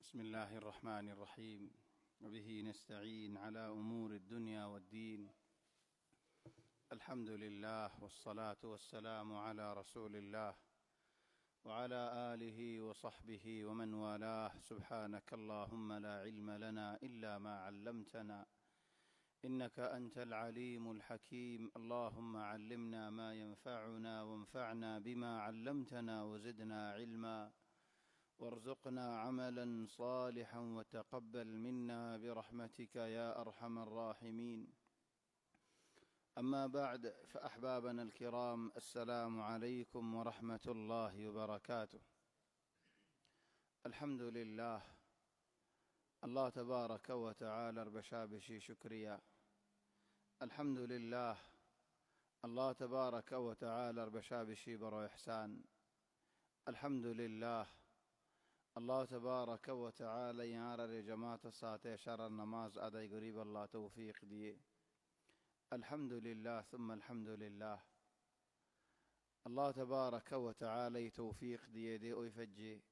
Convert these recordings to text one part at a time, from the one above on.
بسم الله الرحمن الرحيم وبه نستعين على أمور الدنيا والدين. الحمد لله والصلاة والسلام على رسول الله وعلى آله وصحبه ومن والاه. سبحانك اللهم لا علم لنا إلا ما علمتنا إنك أنت العليم الحكيم. اللهم علمنا ما ينفعنا وانفعنا بما علمتنا وزدنا علما وارزقنا عملا صالحا وتقبل منا برحمتك يا أرحم الراحمين. أما بعد، فأحبابنا الكرام، السلام عليكم ورحمة الله وبركاته. الحمد لله الله تبارك وتعالى بشابشي شكريا. الحمد لله الله تبارك وتعالى بشابشي برو إحسان. الحمد لله الله تبارك وتعالى يارى جماعة ساعة شر النماز أداي قريب الله توفيق دي. الحمد لله ثم الحمد لله. الله تبارك وتعالى توفيق دي ويفجي.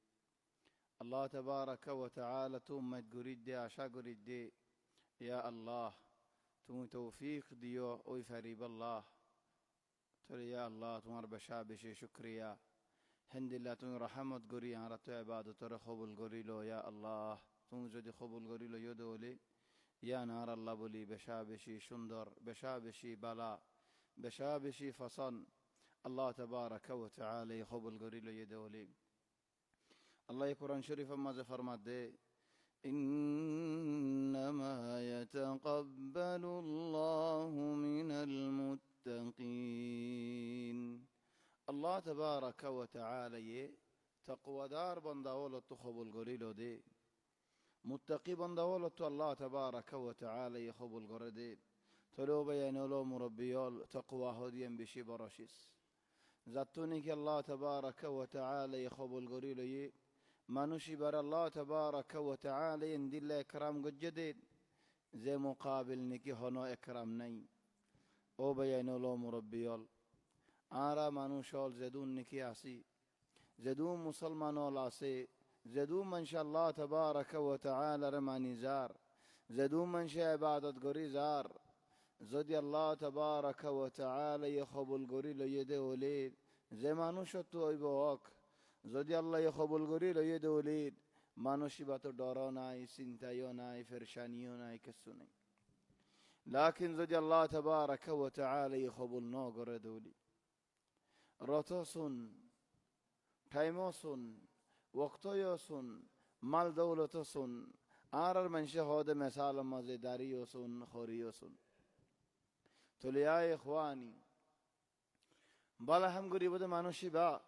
الله تبارك وتعالى توم تقريد دي عشا قريد دي يا الله توم توفيق ديو ويفريب الله تري يا الله تمر بشابشي شكريا. هند الله تون رحمت قري عن رتو عبادة ترى خبل قريلو يا الله تون جدي خبل قريلو يدولي يا نار الله بولي بشابشي شندر بشابشي بلا بشابشي فصن. الله تبارك وتعالى خبل قريلو يدولي. الله يقرأن شريف ما زفر ماده إنما يتقبل الله من المتقين. الله تبارك وتعالى تقوى دار بنداولة تخب القريلو دي متقي بنداولة الله تبارك وتعالى يخب القردي تلو بيانولو مربيول تقوى هديا بشي برشيس زتونك الله تبارك وتعالى يخب القريلو ما نشبر الله تبارك وتعالى يندل إكرام قد جديد زي مقابل نكي هنو إكرام نين او بيانولو مربيول آرا منوشال زدون نکی آسی زدون مسلمانال آسی زدون منشاء الله تبارك وتعالى رمانی زار زدون منشاء عبادت گری زار زدی الله تبارك وتعالى يخب الگری لیده ولید زمانوشت تو ای بواک زدی الله يخب الگری لیده ولید منوشی با تو دارانای سنتایونای فرشانیونای کسونی لكن زدی الله تبارك وتعالى يخب الناغر دولي راتاسون پیماسون وقتایاسون مال دولتاسون آرر من شهاد مثال مزیداریاسون خوریاسون تولیای اخوانی بالا هم گریبود منوشی با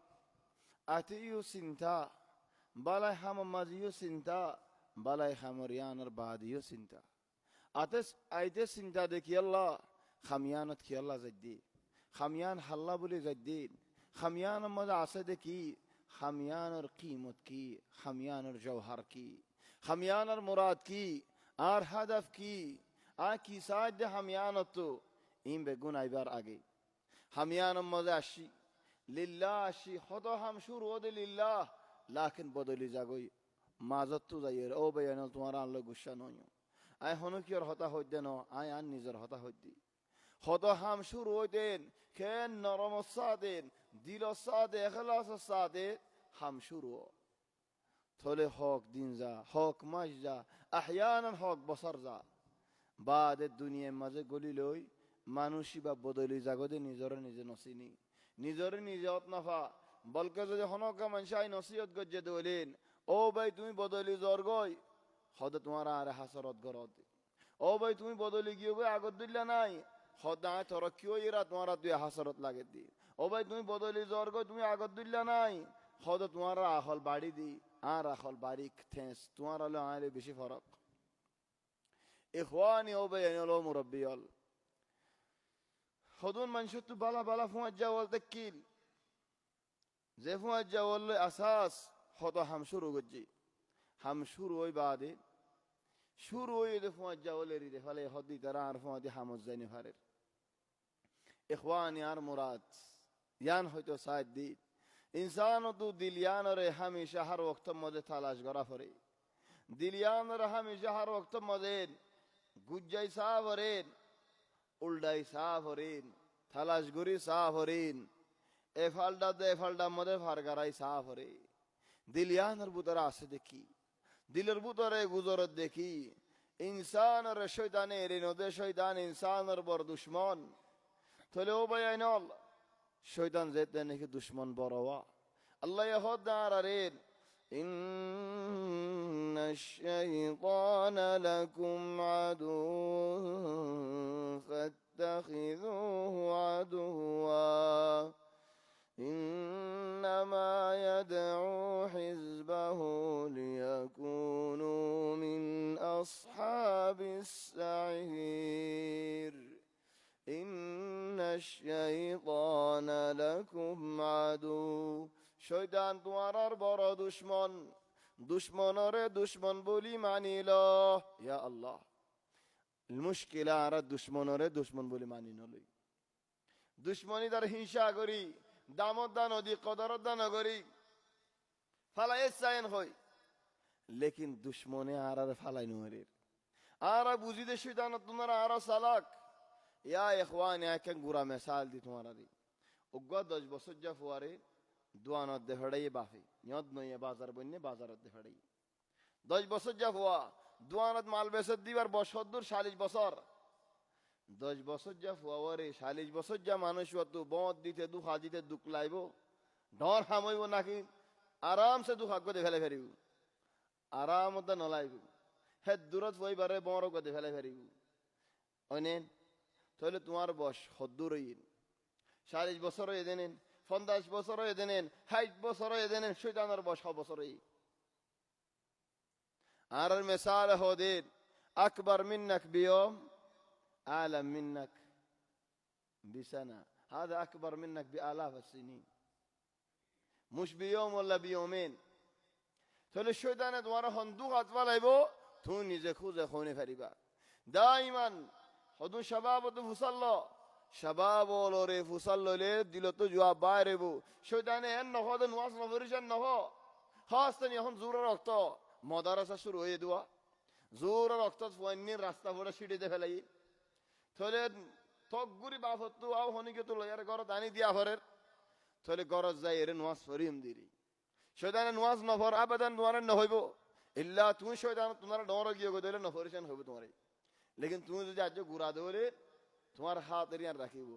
اتیو سنتا بالا هم مزیو سنتا بالا خمریانر بعدیو سنتا اتس ایده سنتا دکی الله خمیانت کی الله زدی خمیان حلا بولی زدین خمیان مد عصد کی خمیان قیمت کی خمیان جوهر کی خمیان مراد کی آر هدف کی آکی ساید خمیان تو این بگون ایبار آگی خمیان مد اشی لله اشی خدا هم شروع لله لكن بدلی جاگوی مازد تو زیر او بیانل تمہارا اللہ گوشن ہویو ای هنو کی ہوتا ہودنو ای ان نظر ہوتا ہودی خدا هم شروع دین که نرم الصادین دل الصادق اخلاص الصادق هم شروع طول حق دین زا حق مجزا احیانا حق بصر زا بعد دنیا مزه گلی لوی منوشی با بدلی زگوده نیزار نیزه نسینی نیزار نیزات نفا بلکه زده خنو که منشای نصیحت گد جدولین او بای تومی بدلی زارگوی خدا تمہارا آره حسرات گراد دی او بای تومی بدلی گیو بای اگد دل نای خدا ترکیو ایرا تمہارا توی حسرت لگت دی او بای تمہیں بدلی زورگو تمہیں آگت دلیا نائی خدا تمہارا آخال باڑی دی آن آخال باریک تھینس تمہارا لو آئے بشی فرق اخوانی او بای انیلو مربیال خدون منشد تو بالا بالا فون جوال تکیل زی فون جوال اساس خدا هم شروع گجی هم شروع بعد شروع دفون جوال ریده فلی خودی تران رفون دی هموز زینی فرر اخوانی هر مراد یان ہوئی تو ساید دید انسانو تو دلیان رے ہمیشہ ہر وقت مجھے تلاش گرا فری দিলিয়ানর হামেশা হার ওয়াক্ত মজেন গুজ্জাই সাফ হরেন উল্ডাই সাফ হরেন থালাশ গুরি সাফ হরেন এফালডা মধ্যে ফারগারাই সাফ হরে দিলিয়ানর বুতরে আছে দেখি দিলের বুতরে গুজরত দেখি ইনসানের শয়তানের নদে শয়তান ইনসানের বড় দুশ্মন তাহলে ও ভাই আইনল শয়তান যেতে নাকি দুশ্মন বড় হওয়া আল্লাহ হদ দাঁড়ারেন إن الشيطان لكم عدو فاتخذوه عدوا إنما يدعو حزبه ليكونوا من أصحاب السعير إن الشيطان لكم عدو শয়তান তোমার বড় দুশ্মন দুশ্মনরে দুশ্মন বলি মানিল ইয়া আল্লাহ মুশকিলা আর দুশ্মনরে দুশ্মন বলি মানি নলই দুশ্মনী তার হিংসা করি দামত দান দি কদরত দান করি ফালাই চাইন হই লেকিন দুশ্মনে আর ফালাই নরে আর বুঝিতে শয়তান তোমার আর সালাক ইয়া ইখওয়ান এক গুরা মিসাল দি তোমার দি উগ্গা 10 বছর যা ফুয়ারে দুয়ানত দে হড়াই বাফে নিয়ত নয় বাজার বন্যে বাজারত দে হড়াই 10 বছর যা ফুয়া দুয়ানত মাল বেচত দিবার বছর দূর 40 বছর 10 বছর যা ফুয়ারে 40 বছর যা মানুষ তো বদ দিতে দুঃখ আজিতে দুঃখ লাইব ডর হামইব নাকি আরামসে দুঃখ আগতে ফেলে ফেরিব আরামত নলাইব হে দূরত হইবারে বড় গতে ফেলে ফেরিব অনেন তাহলে তোমার বয়স হদ্দুর হইন 40 বছর হয়ে দেনেন 50 বছর হয়ে দেনেন 60 বছর হয়ে দেনেন শয়তানের বয়স 100 বছর হই আর মিসাল হদিন আকবার মিন্নাক বিয়ম আলাম মিন্নাক বিসানা هذا أكبر منك بآلاف السنين مش بيوم ولا بيومين তাহলে শয়তানে তোমার হন্দুক হাত ফালাইব তুমি নিজে খুঁজে খুনে ফেরিবা দাইমান হদু শাবাবত ফুসাল্ল শাবাব লরে ফুসাল্ললে দিল তো জবাব বাইরেব শয়তানে এন নহদ নওয়াজ নফরিশন নহ হাসতানি এখন জোরে রক্ত মাদ্রাসা শুরু হয়ে দেওয়া জোরে রক্ত ফুয়ান্নি রাস্তা পড়ে সিঁড়িতে ফেলাই তাহলে তকগুরি বাফত আও হনিকে তো লয়ার ঘরত আনি দিয়া ফরের তাহলে গরজ যাই এর নওয়াজ ফরিম দিরি শয়তানে নওয়াজ নফর আবেদন তোমার নহইব ইল্লা তুমি শয়তান তোমার ডর গিয়ে গো দিলে নফরিশন হইব তোমারে লেকিন তুমি যদি আজ গুড়া দেবলে তোমার হাত এরিয়ান রাখিব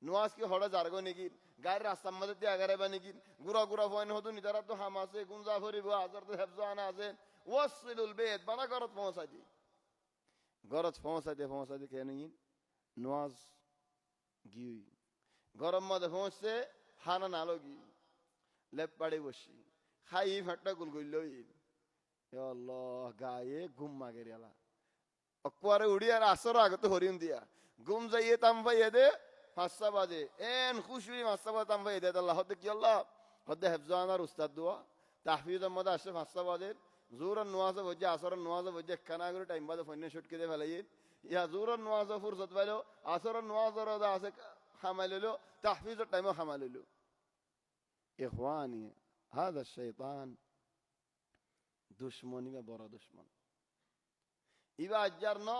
নওয়াজ কি হড়া জারগো নাকি গায়ের রাস্তার মধ্যে দিয়ে আগারাইবা নাকি গুড়া গুড়া ফয়ন হতো নিতারা তো হাম আছে গুঞ্জা ফরিব হাজার তো হেফজা আনা আছে ওয়াসিলুল বেত বানা গরত পৌঁছাই দি গরত পৌঁছাইতে কেন নওয়াজ গিয়ে গরম মধ্যে পৌঁছছে হানা নালো গি লেপ পাড়ে বসি খাই ফাটটা গুল গইলই আল্লাহ গায়ে ঘুম মাগের এলা অকুয়ারে উড়ি আর আসর আগত হরিণ দিয়া ঘুম যাইয়ে তাম ভাইয়ে দে 5টা বাজে এন খুশি 5টা বাজে তাম ভাইয়ে দে আল্লাহ হতে কি আল্লাহ হতে হেফজানার উস্তাদ দোয়া তাহফিজের মধ্যে আসে 5টা বাজে জোরের নওয়াজে বজে আসরের নওয়াজে বজে খানা করে টাইম বাজে ফোনে শুট করে ফেলাই ইয়া জোরের নওয়াজে ফুরসত পাইলো আসরের নওয়াজের আছে হামাই লইলো তাহফিজের টাইমও হামাই লইলো ইখওয়ানি هذا الشيطان দুশ্মনী বা বড় দুশ্মন ইবা আজ্জার ন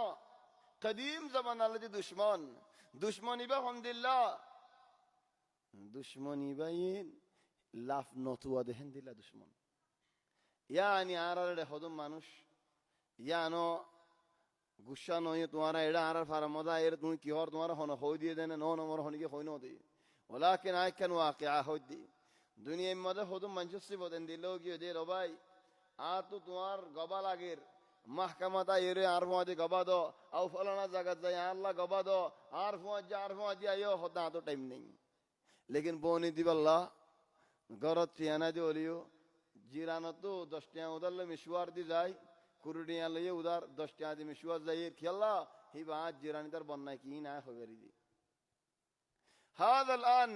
কদিম জামান আল্লাহ দুশ্মন দুশ্মনী বা হমদিল্লাহ দুশ্মনী বা লাফ নতুয়া দেহেন দিলা দুশ্মন ইয়ানি আর হদম মানুষ ইয়ানো গুসা নয় তোমার এড়া আর ফারা মজা এর তুমি কি হর তোমার হন হই দিয়ে দেন ন নম্বর হনিকে হই ন দে ওলাকিন আইকান ওয়াকিআ হই দি দুনিয়ার মধ্যে হদম মানুষ সিবতেন দিলেও কি দে রে ভাই আর তো তোমার গবা লাগের মাহকামাতা এরে আর ফুয়াদি গবা দো আও ফলানা জায়গা যাই আল্লাহ গবা দো আর ফুয়াদি আইও হতা তো টাইম নেই লেকিন বনি দিবাল্লাহ গরত টিয়ানা দি ওলিও জিরানো তো 10 টাকা উদারলে মিশুয়ার দি যায় কুরুডিয়া লইয়ে উদার 10 টাকা দি মিশুয়ার যাই খেলা হি বা জিরানি তার বন্যায় কি না হবেরি দি هذا الان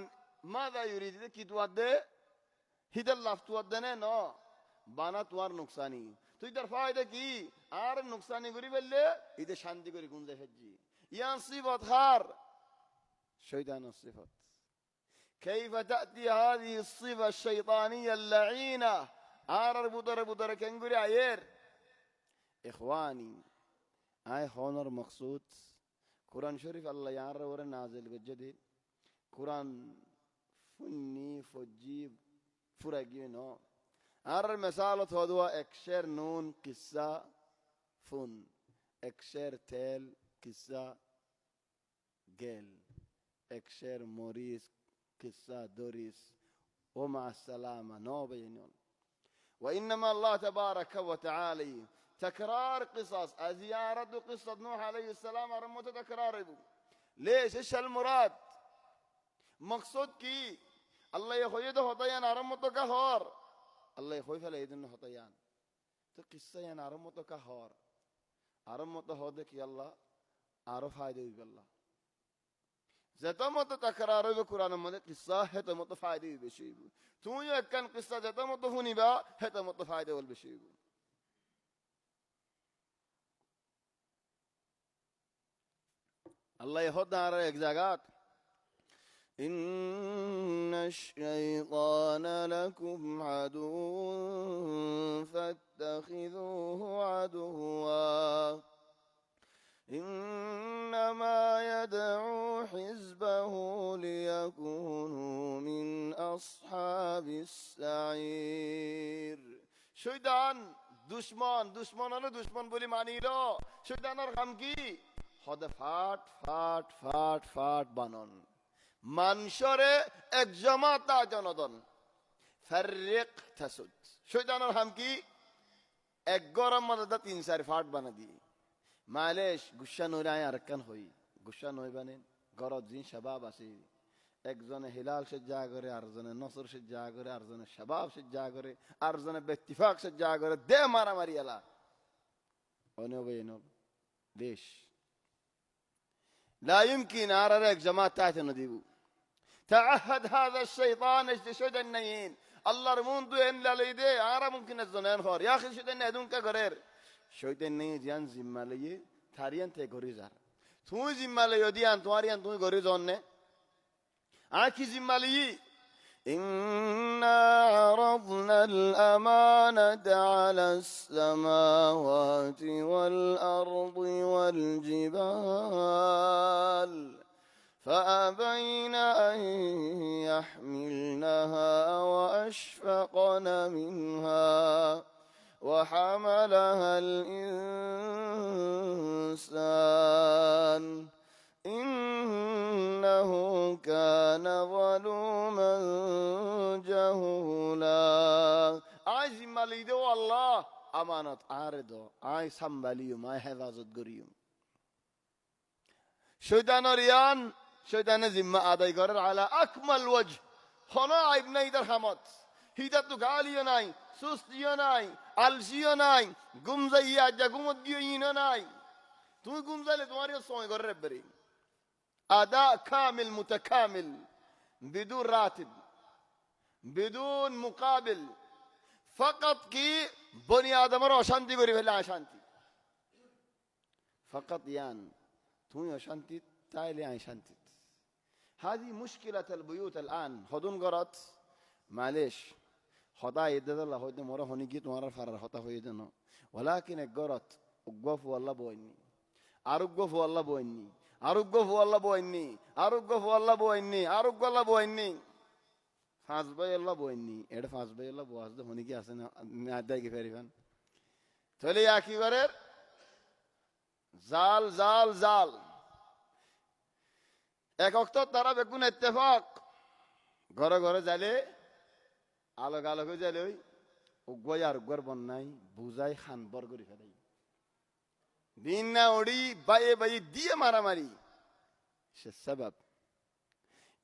ماذا يريد কি তুয়াদে হিদাল লাফ তুয়াদে না বানা তোমার নুকসানি তুই তার ফায়দা কি আর নুকসানি করি বললে ইতে শান্তি করে গুঞ্জে ফেজি ইয়ান সিফত হার শয়তান সিফত كيف تأتي هذه الصفة الشيطانية اللعينة আর বুতরে বুতরে কেঙ্গুরি আয়ের ইখওয়ানি আয় হনর মকসুদ কুরআন শরীফ আল্লাহ ইয়ার ওরে নাজিল গজ্জে কুরআন ফুন্নি ফজি ফুরা গিয়ে ন আর মিসাল থদুয়া একশের নুন কিসসা ফুন একশের তেল কিসসা গেল একশের মরিস কিসসা দরিস ومع السلامة نو بينون وإنما الله تبارك وتعالى تكرار قصص زيارة قصة نوح عليه السلام رمت تكرار ليش ايش المراد مقصود كي الله يخوي ده هطيان رمت كهار الله يخوي فلا يدن هطيان تو قصة ين رمت كهار رمت هودك يلا عرف هايدي بالله زتمت تكرار القرآن مد قصة هتمت فايدة بشيء تو يكن قصة زتمت هني با هتمت فايدة والبشيء الله يهدنا على إجزاءات إن الشيطان لكم عدو فاتخذوه عدوا إنما يدعو حزبه ليكونوا من أصحاب السعير شيطان দুশ্মন বলি মানিল শয়তানের কাম কি হদে ফাট বানন মানুষরে এক জামাতা জনদন ফাররিক তাসুদ শয়তানের কাম কি এক গরম মধ্যে 3-4 ফাট বানা দি মালেশ গুসা নইরায় আরকান হই গুসা নই বানেন গরজ জিন শাবাব আছে একজনে হিলাল সজ্জা করে আরেকজনে নসর সজ্জা করে আরেকজনে শাবাব সজ্জা করে আরেকজনে বেত্তিফাক সজ্জা করে দে মারামারি এলা অনবয়ন দেশ لا يمكن أرى جماعة تاعتنا نديبو تعهد هذا الشيطان اجتشد النيين الله رموندو إن لليدي أرى ممكن الزنان خور يا أخي شد النهدون كغرير شد النيين جان زمالي ثاريان تغريزار تو زمالي ديان تواريان تو غريزون نه آكي زمالي إنا عرضنا الأمانة على السماوات والأرض والجبال فأبين أن يحملنها وأشفقن منها وحملها الإنسان إنه كان ظلوما جهولا عايز ماليدو الله أمانة عارضو عايز سنباليوم عايز حفاظت قريوم شيطان ريان شيطان زمة آداي قرر على أكمل وجه هنا عيب نيدر خمت هيدا تو غاليو ناي سوستيو ناي ألسيو ناي گمزايا جا گمت گيو ينو ناي تو گمزالي تماريو سوئي قرر بري أداء كامل متكامل بدون راتب بدون مقابل فقط كي بني آدم رو أشانتي قريب الله أشانتي فقط يان توي أشانتي تايلي أشانتي هذه مشكلة البيوت الآن خدون قرات معلش خدا يدد الله هودي مرة هوني جيت مرة فرر خطا هويدنا ولكن القرات أقف والله بويني أرقف والله بويني أرقف والله بويني أرقف والله بويني أرقف والله بويني فازباي الله بويني إيه فازباي الله بواز ده هوني كي أصلا ناداي كفاريفان تولي يا كي غرر زال زال زال এক অক্ত তারা বেগুন ইত্তেফাক ঘরে ঘরে জালে আলোক আলোক হয়ে জালে ওই উগয় আর উগর বন্যাই বুঝাই খানবর করে ফেলাই দিন না ওড়ি বাইয়ে বাইয়ে দিয়ে মারামারি সে সবাব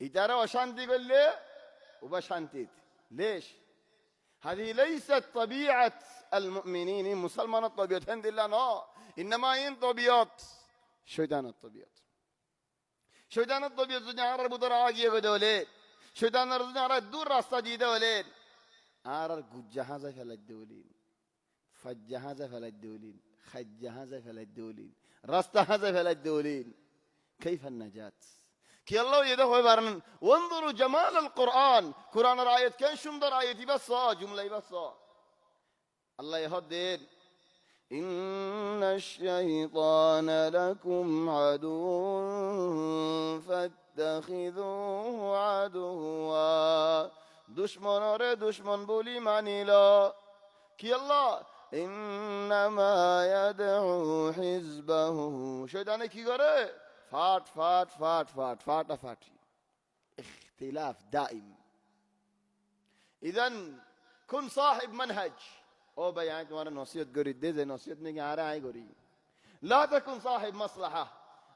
ইটারা অশান্তি করলে উবা শান্তিত লেশ هذه ليست طبيعة المؤمنين مسلمان الطبيعة هند الله نو إنما ين طبيعة شيطان الطبيعة شيطان الطبيعة زنجار بدر آگيه بدولين شيطان زنجار دور راستة جيدة ولين آرر جهازة فلد دولين فجهازة فلد دولين خجهازة فلد دولين راستهازة فلد دولين كيف النجاة كي الله يده بارن وانظروا جمال القرآن قرآن الآيات كان شمدر آياتي بس جملة بس الله يهدين إن الشيطان لكم عدو فاتخذوه عدوا দুশমন রে দুশমন বলি মানিল কি আল্লাহ إنما يدعو حزبه শয়তানে কি করে ফাট ফাট ফাট ফাট ফাটাফাটি اختلاف دائم إذن كن صاحب منهج او بھائی آئیں تمہارا نصیحت گری دے دے نصیحت میں کہ آ رہا ہے گری لا تكن صاحب مصلحة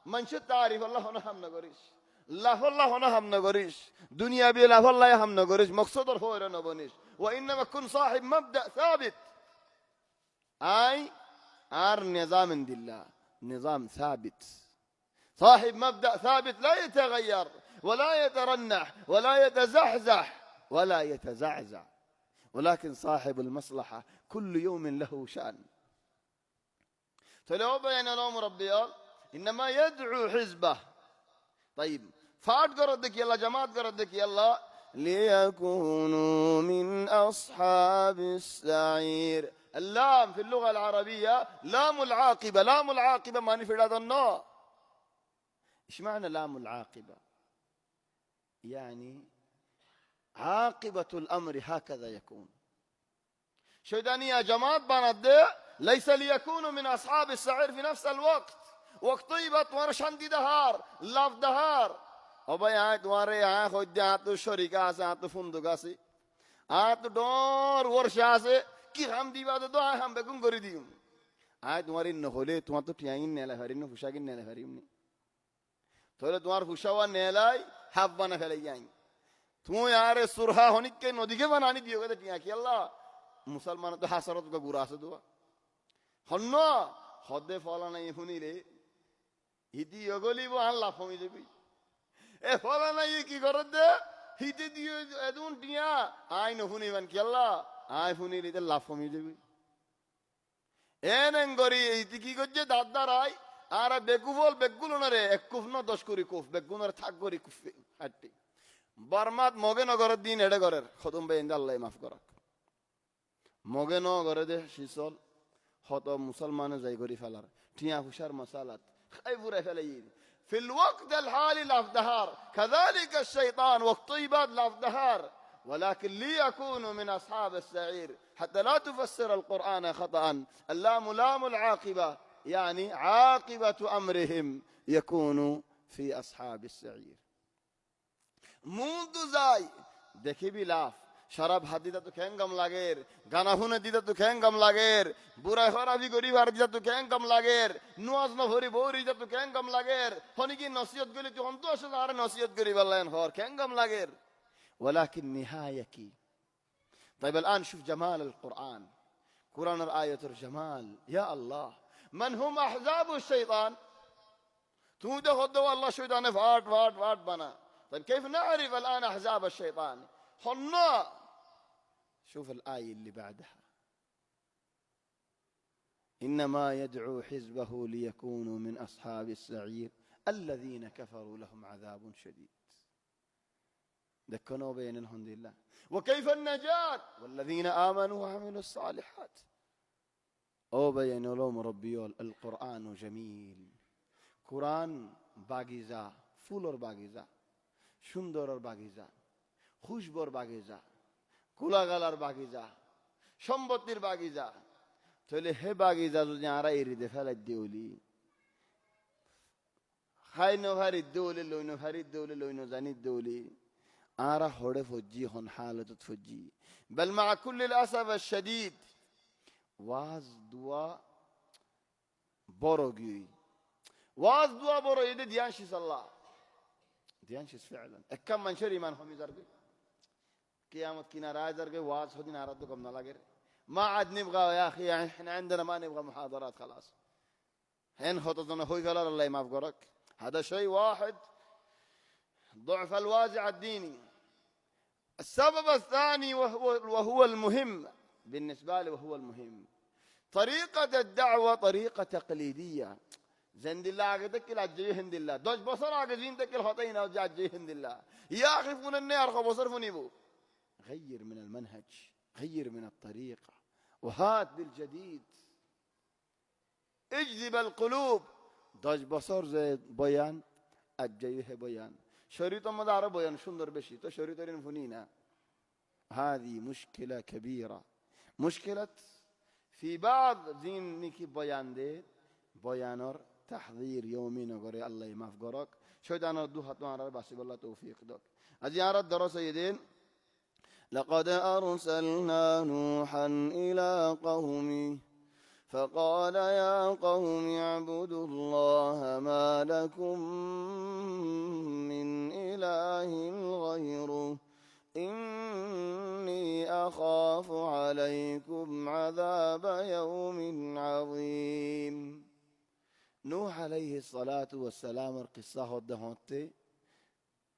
منشد تعرف الله هنا هم نگریش لا الله هنا هم نگریش دنیا بی لا الله هم نگریش مقصود اور هو نبونیش وإنما كن صاحب مبدأ ثابت أي نظام دلله نظام ثابت صاحب مبدأ ثابت لا يتغير ولا يترنح ولا يتزحزح ولا يتزعزع ولكن صاحب المصلحة كل يوم له شأن فلو بين لهم ربي إنما يدعو حزبه طيب فات قردك يلا جماعت قردك يلا ليكونوا من أصحاب السعير اللام في اللغة العربية لام العاقبة لام العاقبة ما نفيد هذا النوع إيش معنى لام العاقبة يعني عاقبة الأمر هكذا يكون شيطانية جماعت باند ليس ليكونوا من أصحاب السعير في نفس الوقت وقت طيبت ورشان دي دهار لاف دهار أبا يعاد واري يعاد خود يعاد شريك آسي يعاد فندق آسي يعاد دور ورش آسي كي هم دي بعد دو هم بكون غري ديهم يعاد واري نخولي توان تو تياين نيلا هرين فشاكين نيلا هرين تولي دوار فشاوان نيلاي حبانا فليين تو यार सुरहा होने के नदी के बनानी दियो कहते टिया कि अल्लाह मुसलमान तो हासरत का गुरा से दुआ हन्नो हदे फला नहीं हुनी रे हिदी योगली वो अल्लाह फमी देबी ए फला नहीं की करत दे हिदी दियो एदुन टिया आय न हुनी बन कि अल्लाह आय हुनी रे अल्लाह फमी देबी एनन गरी हिदी की गजे दादा राय आरा बेकुफल बेकुल न रे एक कुफ न 10 करी कुफ बेकुनर थाक गरी कुफ हट्टी बर्मात मोगे नगरत दिन एडे गरेर खतम बे इंदा अल्लाह माफ करक मोगे न गरे दे शिसल हत मुसलमान जाय गरी फेलार टिया हुशार मसालात खैबुरे फेलायिन في الوقت الحالي لافدهار كذلك الشيطان وقت طيبات لافدهار ولكن ليكونوا من أصحاب السعير حتى لا تفسر القرآن خطأ اللام لام العاقبة يعني عاقبة أمرهم يكون في أصحاب السعير মুদু যাই দেখিবি লাফ শরাব হাত দিতা তো খেঙ্গাম লাগের গানা শুনে দিতা তো খেঙ্গাম লাগের বুড়াই হরাবি গরিব আর দিতা তো খেঙ্গাম লাগের নুয়াজ না ভরি বৌরি দিতা তো খেঙ্গাম লাগের হনি কি নসিহত গলি তো অন্তশ আর নসিহত গরি বললেন হর খেঙ্গাম লাগের ولكن نهايه কি طيب الان شوف جمال القرآن قرآن الآية الجمال يا الله من هم أحزاب الشيطان تو ده خد والله شيطان فات فات فات بنا طيب كيف نعرف الآن أحزاب الشيطان حنا شوف الآية اللي بعدها إنما يدعو حزبه ليكونوا من أصحاب السعير الذين كفروا لهم عذاب شديد دكنوا بين الحمد لله وكيف النجاة والذين آمنوا وعملوا الصالحات أو بين لهم ربي القرآن جميل قرآن باغيزا فولر باغيزا সুন্দরের বাগিচা খুশবুর বাগিচা কুলাগালার বাগিচা সম্পত্তির বাগিচা তাহলে হে বাগিচা যদি আরা এরিদে ফেলাই দেউলি খাইনো ভারি দেউলি লইনো ভারি দেউলি লইনো জানি দেউলি আরা হড়ে ফজ্জি হন হালত ফজ্জি بل مع كل الاسف الشديد واز دعا بروغي واز دعا برو يدي ديانشي صلاه ديانشيس فعلا كم من شري من هم يزرقوا قيامة كنا رايزرقوا واز خدين عرضكم نلاقر ما عاد نبغى يا أخي يعني إحنا عندنا ما نبغى محاضرات خلاص هين خططنا هوي قال الله ما أفقرك هذا شيء واحد ضعف الوازع الديني السبب الثاني وهو المهم بالنسبة لي وهو المهم طريقة الدعوة طريقة تقليدية زند الله عقدك لا جيه هند الله دوج بصر عقدين تك الخطين أو جيه هند الله يخافون النار خبصر فنيبو غير من المنهج غير من الطريقة وهات بالجديد اجذب القلوب 10 বছর যে বয়ান আজ যাই হে বয়ান শরীয়তের মধ্যে আরো বয়ান সুন্দর বেশি তো শরীয়তের শুনি না هذه مشكلة كبيرة مشكلة في بعض دين نيكي بيان دي بيانور تحذير يومي نغوري الله يماف غورك شويدان دو حتو عرر باسي بالله توفيق دوك أجي عرر درس يدين لقد أرسلنا نوحا إلى قومه فقال يا قوم اعبدوا الله ما لكم من إله غيره إني أخاف عليكم عذاب يوم عظيم نوح عليه الصلاة والسلام القصة هدهوتي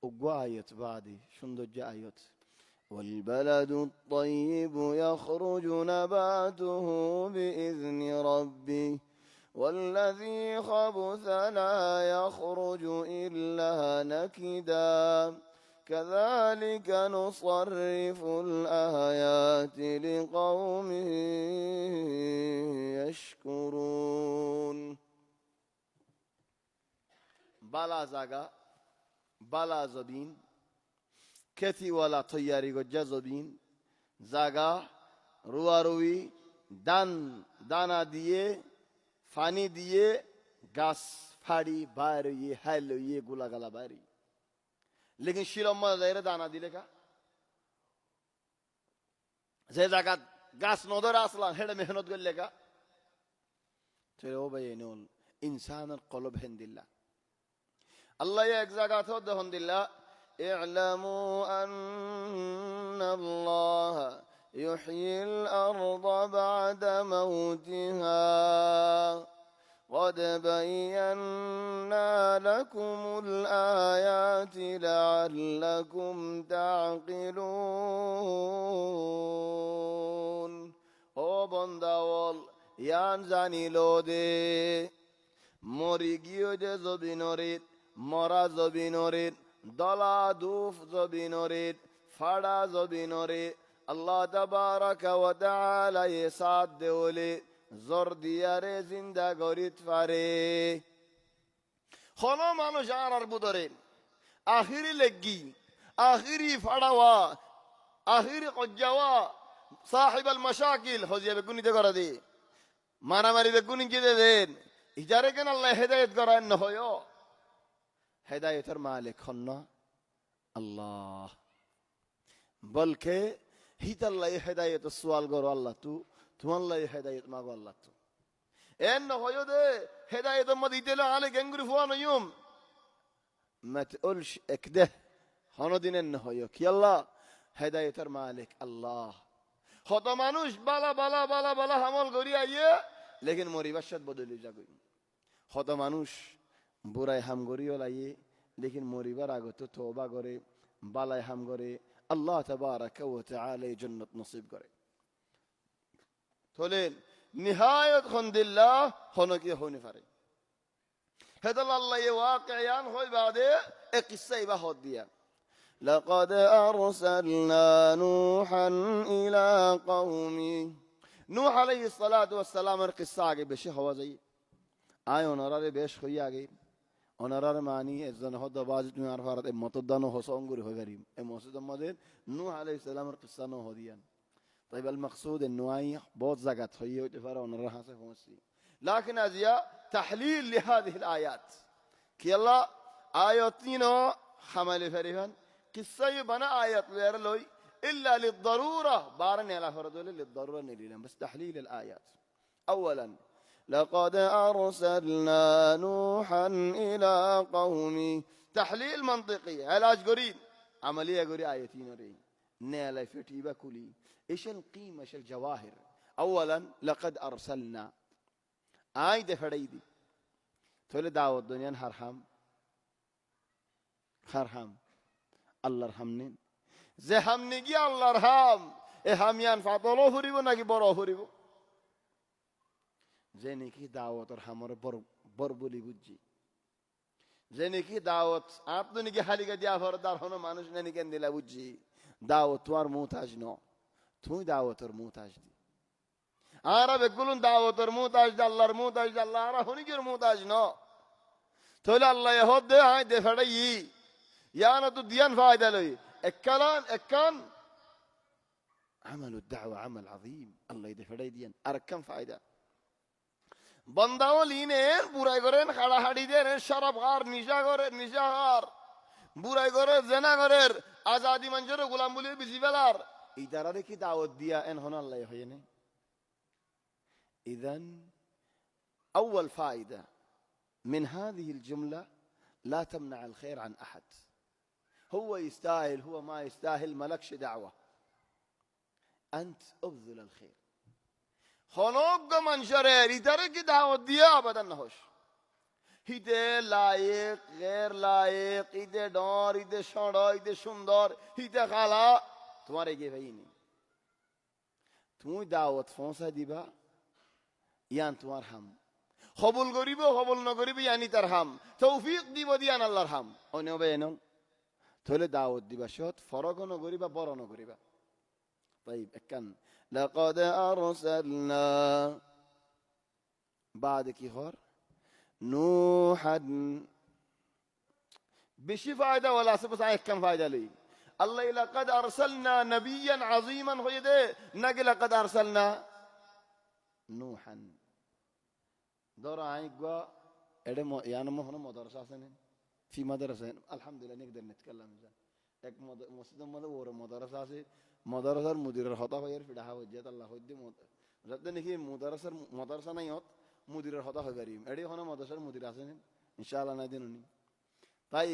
وقوايت بعدي شندو جايت والبلد الطيب يخرج نباته بإذن ربه والذي خبث لا يخرج إلا نكدا كذلك نصرف الآيات لقوم يشكرون بالا زاغا بالا زبين كتي ولا طياري جزبين زاغا رواروي দানা দিয়ে পানি দিয়ে গাছ ফাড়ি বাইরে হাইলো গোলাগালা বাইরে लेकिन शिलम में दाना दिले का जे जगह गाছ नदर আসলাম হেডে মেহনত করলে का चलो भाई नोल इंसान قلب هندilla الله एक जगह तो दहंदिल्ला اعلموا أن الله يحيي الأرض بعد موتها قد بينا لكم الآيات لعلكم تعقلون ও বন্দাওয়াল ইয়ান জানিলো দে মরি গিয়ে যে জবিনরিত মরা জবিনরিত দলা দুফ জবিনরিত ফাড়া জবিনরিত আল্লাহ তাবারাকা ওয়া তাআলা ইসাদ দেওলে জোর দিয়ারে জিন্দা গরিত পারে হলো মানুষ আর বুদরে আখিরি লেগি আখিরি ফাড়াওয়া আখিরি কজ্জাওয়া সাহিব আল মাশাকিল হজিয়া বেগুনিতে করা দে মারামারি বেগুনি কি দেন ইজারে কেন আল্লাহ হেদায়েত করেন না হয় হেদায়েতের মালিক হন না আল্লাহ বলকে হিতাল্লাহ হেদায়েত সুয়াল করো আল্লাহ তোমাল্লাহ হেদায়েত মাগো আল্লাহ তো এন না হয় দে হেদায়েত মধ্যে দিলে আলে গেঙ্গুরি ফুয়া নয়ুম ما تقولش اكده هنو دين ان هو كي الله هداية المالك الله خطا মানুষ বালা বালা বালা বালা আমল করি আইয়ে লেকিন মরিবার সাথে বদলে যাবে খোদা মানুষ বুরাই হাম করিও লাইয়ে লেকিন মরিবার আগে তো তওবা করে বালাই হাম করে আল্লাহ তাবারাকা ওয়া তাআলা জান্নাত নসিব করে তোলেন নিহায়াত খন্দিল্লাহ হনো কি হনে পারে হেদাল আল্লাহ এই ওয়াকিয়ান হই বাদে এক কিসসা ইবা হদ দিয়া لقد أرسلنا نوحا إلى قومه نوح عليه الصلاة والسلام القصة আগে বেশি হওয়া যায় আয় ওনারে বেশ হই আগে ওনার মানি এজন হদ বাজ তুমি আর ফারাত মতদানো হসঙ্গুরি হই পারি এই মসজিদ মধ্যে নূহ আলাইহিস সালামের কিসসা ন হদিয়ান طيب المقصود انه اي বহুত জায়গা হই হইতে পারে ওনার হাসে পৌঁছি لكن ازيا تحليل لهذه الايات كي الله اياتنا حمل فريهن قصه بنا ايات لوي الا للضروره بارن على فرض للضروره نريد بس تحليل الايات اولا لقد ارسلنا نوحا الى قومه تحليل منطقي علاج قريب عمليه قريب اياتين ري نالا فتيبه كلي ايش القيمه ايش الجواهر اولا لقد ارسلنا آي دفعيدي تولي دعوة الدنيا هرحم خرحم الله رحمني زي همني جي الله رحم إيه هميان فاطلو فريبو ناكي برو فريبو زي نكي دعوة رحمه بربولي بجي زي نكي دعوة آپ نكي حالي دیا فردار هنو مانوش نكي اندلا بجي دعوة توار موتاج نو توي دعوة تر موتاج دي আরা বেগুলুন দাওয়াতের মুতাজ আল্লাহর মুতাজ আল্লাহ আরা হনিকের মুতাজ ন তাহলে আল্লাহ হদ দে আয় দে ফেড়াই ইয়া না তো দিয়ান ফায়দা লই একান عمل الدعوة عمل عظيم الله يدفع ديان أركم فائدة بنداو لينين বুড়াই করেন খাড়াহাড়ি দেন শরাব খার নিশা করে নিশা খার বুড়াই করে জেনা করে আজাদি মানুষের গোলাম বলে বিজি ফেলার এই দ্বারা কি দাওয়াত দিয়া এন হন আল্লাহ হয় না إذن أول فائدة من هذه الجملة لا تمنع الخير عن أحد هو يستاهل هو ما يستاهل ملكش دعوة أنت أبذل الخير خلوق من شرير يترك دعوة ديا أبدا نهوش هيدا لايق غير لايق هيدا دار هيدا شندا هيدا شندار هيدا خلا تمہارے کے بھائی نہیں تم دعوت فونسا دیبا ইয়ান তোমার হাম কবুল করিব কবুল না করিব ইয়ানি তার হাম তৌফিক দিব দিয়ান আল্লাহর হাম অনবে এনন তাহলে দাওয়াত দিবা সৎ ফরক না করিবা বড় না করিবা طيب كان لقد ارسلنا بعد কি হর نوحا বেশি ফায়দা ওলা আছে বস একদম ফায়দা লই আল্লাহ لقد ارسلنا نبيا عظيما হয়ে দে নাকি لقد ارسلنا نوحا دورا عيقوا ادم يعني مهنا مدرسه سنين في مدرسه الحمد لله نقدر نتكلم زين এক মসজিদের মধ্যে ওর মাদ্রাসা আছে মাদ্রাসার মুদিরের হতা হয়ে ফিডা হজ্জাত আল্লাহ হদ্দি যাতে নাকি মাদ্রাসা নাই হত মুদিরের হতা হয়ে পারি এডি হনা মাদ্রাসার মুদির আছেন ইনশাআল্লাহ না দিন উনি তাই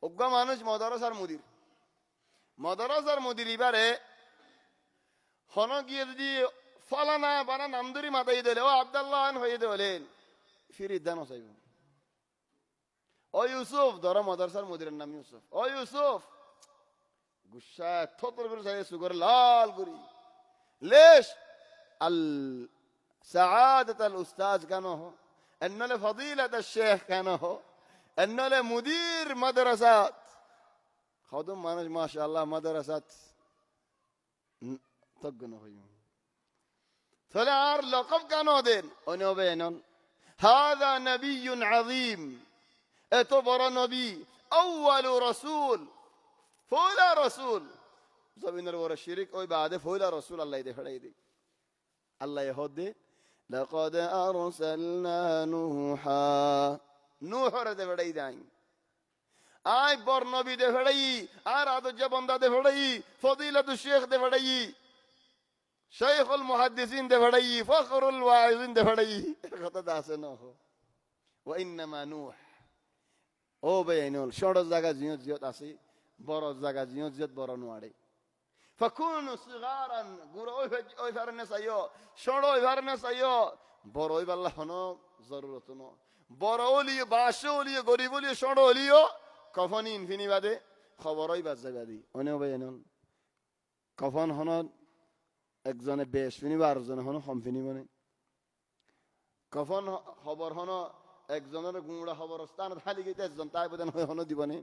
অজ্ঞা মানুষ মাদ্রাসার মুদির এবারে হন গিয়ে যদি ফলানা বানা নামদুরি মাথায় দিলে ও আব্দুল্লাহ হয়ে দিলেন ফিরে দানো চাইব ও ইউসুফ ধরো মাদ্রাসার মুদিরের নাম ইউসুফ ও ইউসুফ গুসা থতর করে চাই সুগর লাল করি ليش سعادة الأستاذ كان هو أن فضيلة الشيخ كان هو أن مدير مدرسات خدم ما شاء الله مدرسات تقنوا هيهم فلعار لقب كانوا دين ونوبينون هذا نبي عظيم اعتبر نبي أول رسول فولا رسول زبين الور الشريك أو بعد فولا رسول الله يدفع يدي الله يهدي لقد أرسلنا نوح رد فدي داين آي بر نبي دفعي آراد جبندا دفعي فضيلة الشيخ دفعي شيخ المحدثين دفعي فخر الواعظين دفعي خطا داسنه وإنما نوح او بينول شورو زاغا زيوت اسي بورو زاغا زيوت بورو نواري فكونوا صغارا غورو اوي فرنس ايو شورو فرنس ايو بورو بالله هنو ضرورت نو بورولي باشولي غريبولي شوروليو كفنين فيني بعد خبرای بازدادی اونو بينول كفن هنو একজনে 20 ফিনি 12 জন হনো কম ফিনি মানে কফন খবর হনো একজনের গুঁড়া খবর স্থান খালি গেতে একজন তাই বদেন হনো দিবনে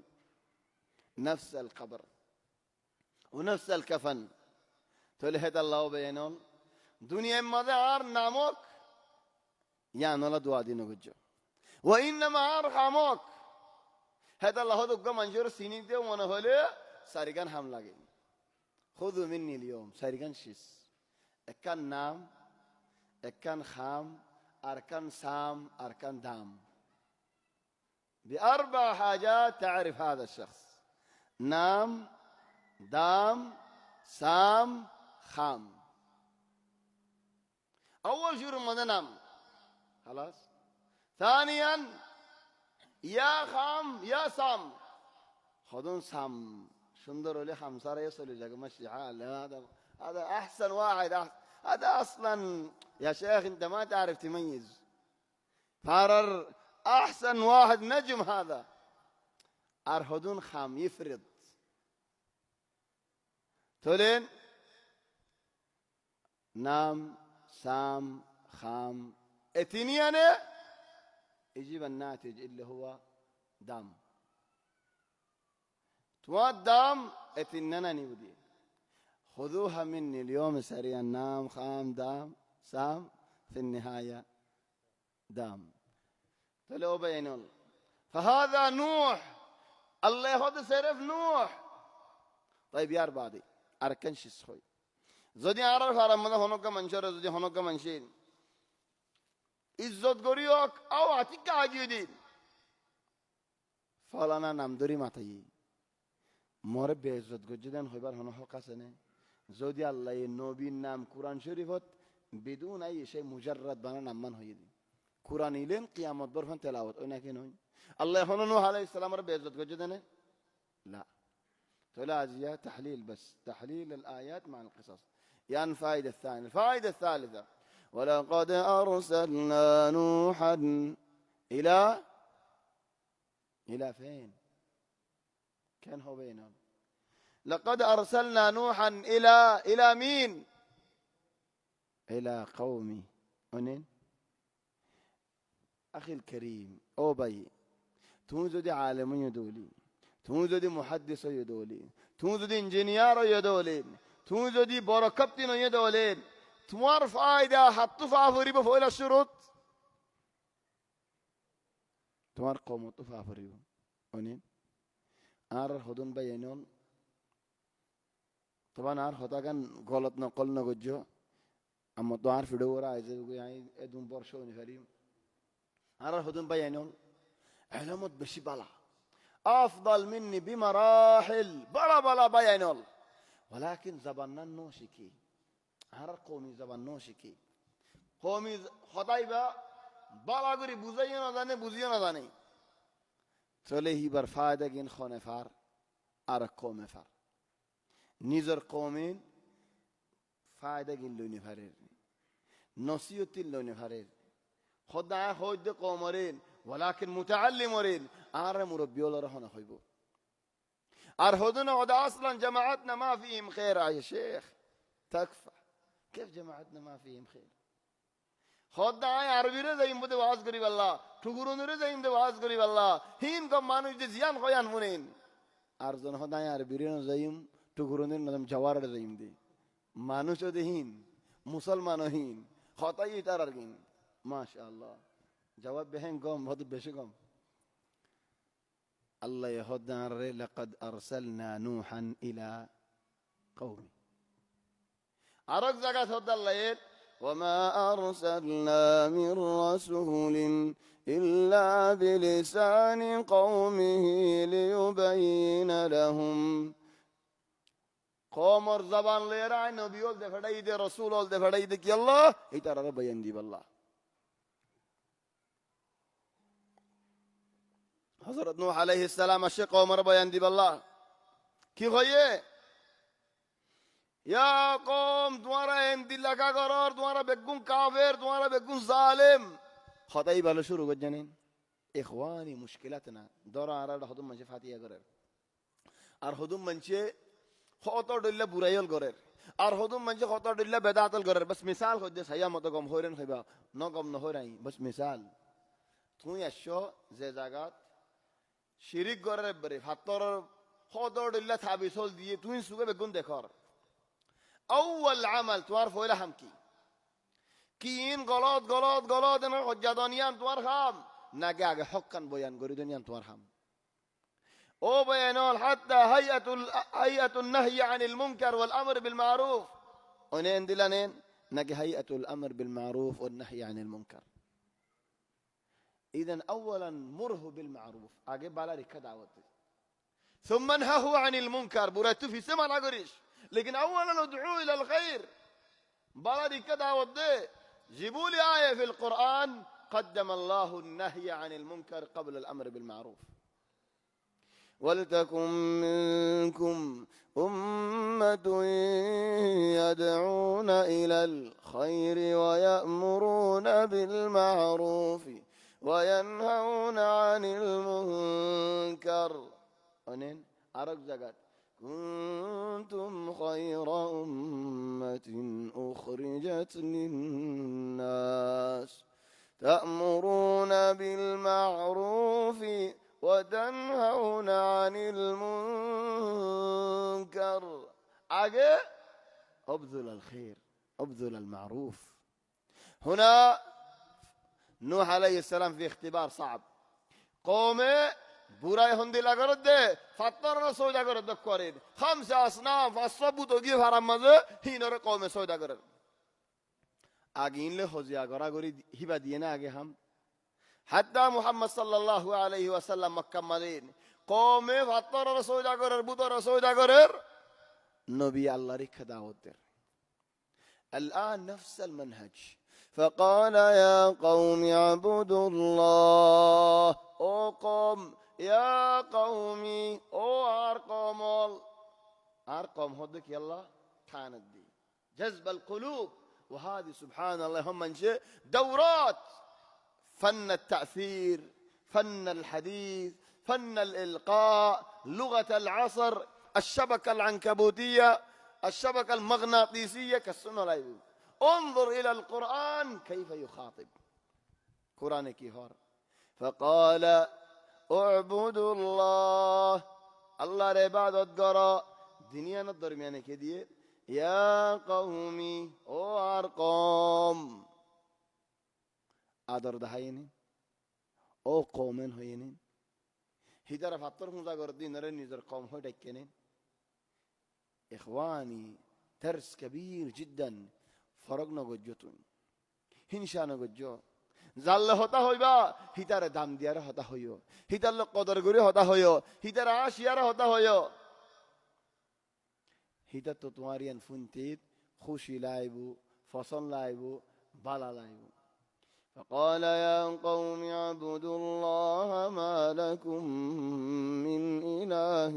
نفس القبر ونفس الكفن تقول هذا الله بينهم دنيا مدار نامك يعني ولا دعاء دينه وجه وإنما أرحمك هذا الله هذا منجور سنين ده وانا هلا سارقان هم لاقي خذوا مني اليوم سارقان شيس أكان نام أكان خام أركان سام أركان دام بأربع حاجات تعرف هذا الشخص نام دام سام خام أول شيء رمضان نام خلاص ثانيا يا خام يا سام خذون سام شندر لي خمسة يصل إلى مشي حال هذا أحسن واحد هذا أصلا يا شيخ أنت ما تعرف تميز فارر أحسن واحد نجم هذا أرهدون خام يفرض تولين نام سام خام اثنين يجيب الناتج اللي هو دام تواد دام اثنين نبدي خذوها مني اليوم سريعا نام خام دام سام في النهاية دام. তাহলে ও বাইনুল فهذا نوح الله هذا صرف نوح. طيب يا بعدي أركن شيء خوي যদি আর ফারামনা হনকা মানুষের যদি হনকা মানুষের ইজ্জত করিওক আও আতিকা আজিয়ে দিন ফলানা নাম ধরি মাথায় মরে বেইজ্জত গজ্জদান হইবার হন হক আছে না যদি আল্লাহ নবীর নাম কুরআন শরীফত বিদুন আই সে মুজাররাদ বানা নামমান হইয়ে দিন কুরআন ইলেন কিয়ামত বরফান তেলাওয়াত ওই নাকি নয় আল্লাহ হন নূহ আলাইহিস সালামের বেইজ্জত গজ্জদান لا. طلع زيادة تحليل بس تحليل الآيات مع القصص. يعني الفائدة الثانية الفائدة الثالثة ولقد أرسلنا نوحا إلى فين كان هو بينهم لقد أرسلنا نوحا إلى مين إلى قومي ونين أخي الكريم أو بي تونزو دي عالمين يدولي تون যদি মুহাদ্দিস হয়ে দোলেন তুই যদি ইঞ্জিনিয়ার হয়ে দোলেন তুই যদি বড় ক্যাপ্টেন হয়ে দোলেন তোমার ফায়দা হাতু ফাফরিব ফয়লা শুরুত তোমার কমত ফাফরিব অনেন আর হদন বাইনন তখন আর হতাগান গলত নকল নগজ্য আমার তো আর ফিডো ওরা আইজে আই এদুম বর্ষ অনুসারী আর হদন বাইনন আলামত বেশি বালা أفضل مني بمراحل بلا بلا بيانول ولكن زباننا نوشكي هر قومي زبان نوشكي قومي خطايبا بلا غري بوزينا داني بوزينا داني تولي هي بر فايدة جين خونه فار أر قومي فار نيزر قومين فايدة جين لوني فارير نصيوتين لوني فارير خدنا خود قومرين ولكن متعلمين আর মুরব্বিওয়ালারা হনা হইব আর হদনা ওদা আসলান জামাআতনা মা ফিহিম খায়র يا شيخ تكفى كيف جماعتنا ما فيهم خير খোদা আরবিরে যাইম বদে ওয়াজ করি আল্লাহ ঠুকুরুনরে যাইম দে ওয়াজ করি আল্লাহ হিন কম মানুষ যে জিয়ান খয়ান মুনেন আর জন খোদা আরবিরে যাইম ঠুকুরুনের নাম জওয়ারে যাইম দে মানুষ দেহিন মুসলমানহীন খতাই তার আরগিন মাশাআল্লাহ জবাব বেহেন কম বহুত বেশি কম الله يهدنا لقد أرسلنا نوحا إلى قومه أرق زكاة هد الله وما أرسلنا من رسول إلا بلسان قومه ليبين لهم قوم زبان ليرا نبي ول دفداي دي رسول ول دفداي دي الله يترى بيان دي بالله حضرت نوح عليه السلام الشيخ عمر بيان دي بالله কি হয়ে يا قوم তোমারা এমদি লাগা করর তোমারা বেগুন কাফের তোমারা বেগুন জালেম খতাই ভালো শুরু করে জানেন ইখওয়ানি মুশকিলাতনা দরা আর হদম মাঝে ফাতিহা করে আর হদম মানছে কত ডল্লা বুরাইল করে আর হদম মানছে কত ডল্লা বেদাতল করে বাস মিসাল কইতে সাইয়া মত কম হইরেন হইবা ন কম ন হইরাই বাস মিসাল তুই আসছো যে জায়গাত শিরিক করে বরে হাতর খদড়িল্লা থাবিসল দিয়ে তুই সুগে বেগুন দেখর আউয়াল আমাল তোর ফয়লা হাম কিন গলত গলত গলত এর হজ্জাদনিয়ান তোর হাম নাগে আগে হক্কান বয়ান করি দুনিয়ান তোর হাম ও বয়ানল হাত্তা হাইয়াতুন নাহই আনিল মুনকার ওয়াল আমর বিল মারুফ ওনেন দিলানেন নাগে হাইয়াতুল আমর বিল মারুফ ওয়ান নাহই আনিল মুনকার إذن أولا مره بالمعروف أجي بالا ركّة دعوته ثم انهه عن المنكر براتو في سمع نقريش لكن أولا ادعوه إلى الخير بالا ركّة دعوته جيبوا لي آية في القرآن قدم الله النهي عن المنكر قبل الأمر بالمعروف ولتكن منكم أمة يدعون إلى الخير ويأمرون بالمعروف وينهون عن المنكر أنين أرق زكاة كنتم خير أمة أخرجت للناس تأمرون بالمعروف وتنهون عن المنكر أجل أبذل الخير أبذل المعروف هنا نوح عليه السلام في اختبار صعب. قومه বুড়াই হন্দিলা করে দে ফাত্তর সৌদা করে দক করেন খামসা আসনাফ আসবুত গিয়ে হারাম মাঝে হিনরে কমে সৌদা করে আগিনলে হজিয়া গড়াগড়ি হিবা দিয়ে না আগে হাম হাত্তা মুহাম্মদ সাল্লাল্লাহু আলাইহি ওয়াসাল্লাম মক্কা মাদিন কমে ফাত্তর সৌদা করে বুতর সৌদা করে নবী আল্লাহর ইচ্ছা দাওয়াত দেন الآن نفس المنهج فقال يا قوم اعبدوا الله او قوم يا قومي او ارقم هدك يلا كانت دي جذب القلوب وهذه سبحان الله هم من شيء دورات فن التأثير فن الحديث فن الإلقاء لغة العصر الشبكة العنكبوتية الشبكة المغناطيسية كالسنة لا يقول انظر إلى القرآن كيف يخاطب قرآن كيهار فقال اعبدوا الله الله عبادت قرأ دنيا نضر ميانا كديه يا قومي او ارقام আদর দাহাইনি ও কওমেন হইনি হিদারা ফাত্তর মুজা করে দিনরে নিজের কম হই ডাকেনে ইখওয়ানি درس كبير جدا فرق نگجتون হিংসা নগজ জাল্লে হতা হইবা হিতারে দাম দিয়ারে হতা হইও হিতার লোক কদর করে হতা হইও হিতার আশিয়ারে হতা হইও হিতা তো তোমার ইয়ান ফুনতিত খুশি লাইবু ফসল লাইবু বালা লাইবু فقال يا قوم اعبدوا الله ما لكم من إله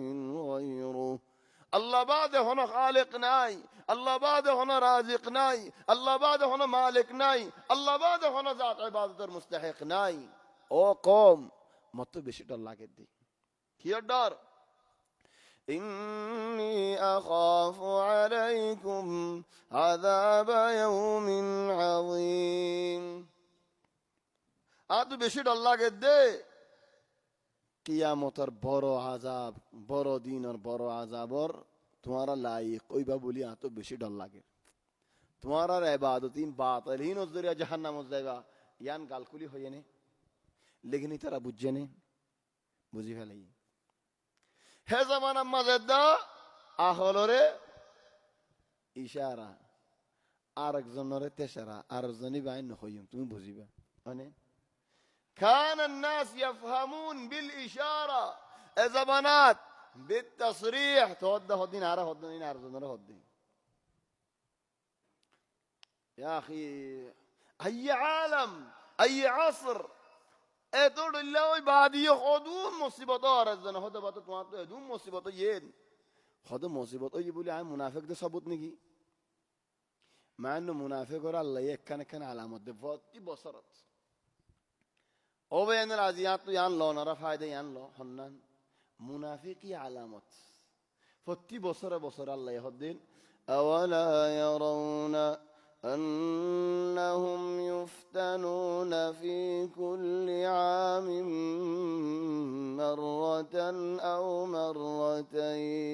غيره الله بعد هنا خالق ناي الله بعد هنا رازق ناي الله بعد هنا مالك ناي الله بعد هنا ذات عبادة المستحق ناي او قوم متو বেশি ডর লাগে দি কি ডর إني أخاف عليكم عذاب يوم عظيم আদু বেশি ডর লাগে দে কিয়ামতের বড় আযাব বড় দিনের বড় আযাবর তোমারা লাইক ওইবা বলি আত বেশি ডর লাগে তোমার ইবাদতিন বাতিলহীন জরিয়া জাহান্নাম যাইবা ইয়ান গালকুলি হইনে লেকিন তারা বুঝজেনে বুঝি ফেলাই হে জামানা মাঝেদা আহলরে ইশারা আরেকজনরে তেশারা আরেকজনই বাইন হইম তুমি বুঝিবা মানে كان الناس يفهمون بالإشارة زمانات بالتصريح توده الدين عرف الدين عرف الدين يا أخي أي عالم أي عصر تقول الله بعد يخدون مصيبات رزنا هذا بات توات يدون مصيبات ين هذا مصيبات يقول عن منافق ده ثبوت نجي مع إنه منافق ورا الله يكان علامات دفات بصرت او بين الازيات يان لو نرى فايده يان لو هنن منافقي علامات فتي بصر الله يهدين اولا يرون انهم يفتنون في كل عام مرة او مرتين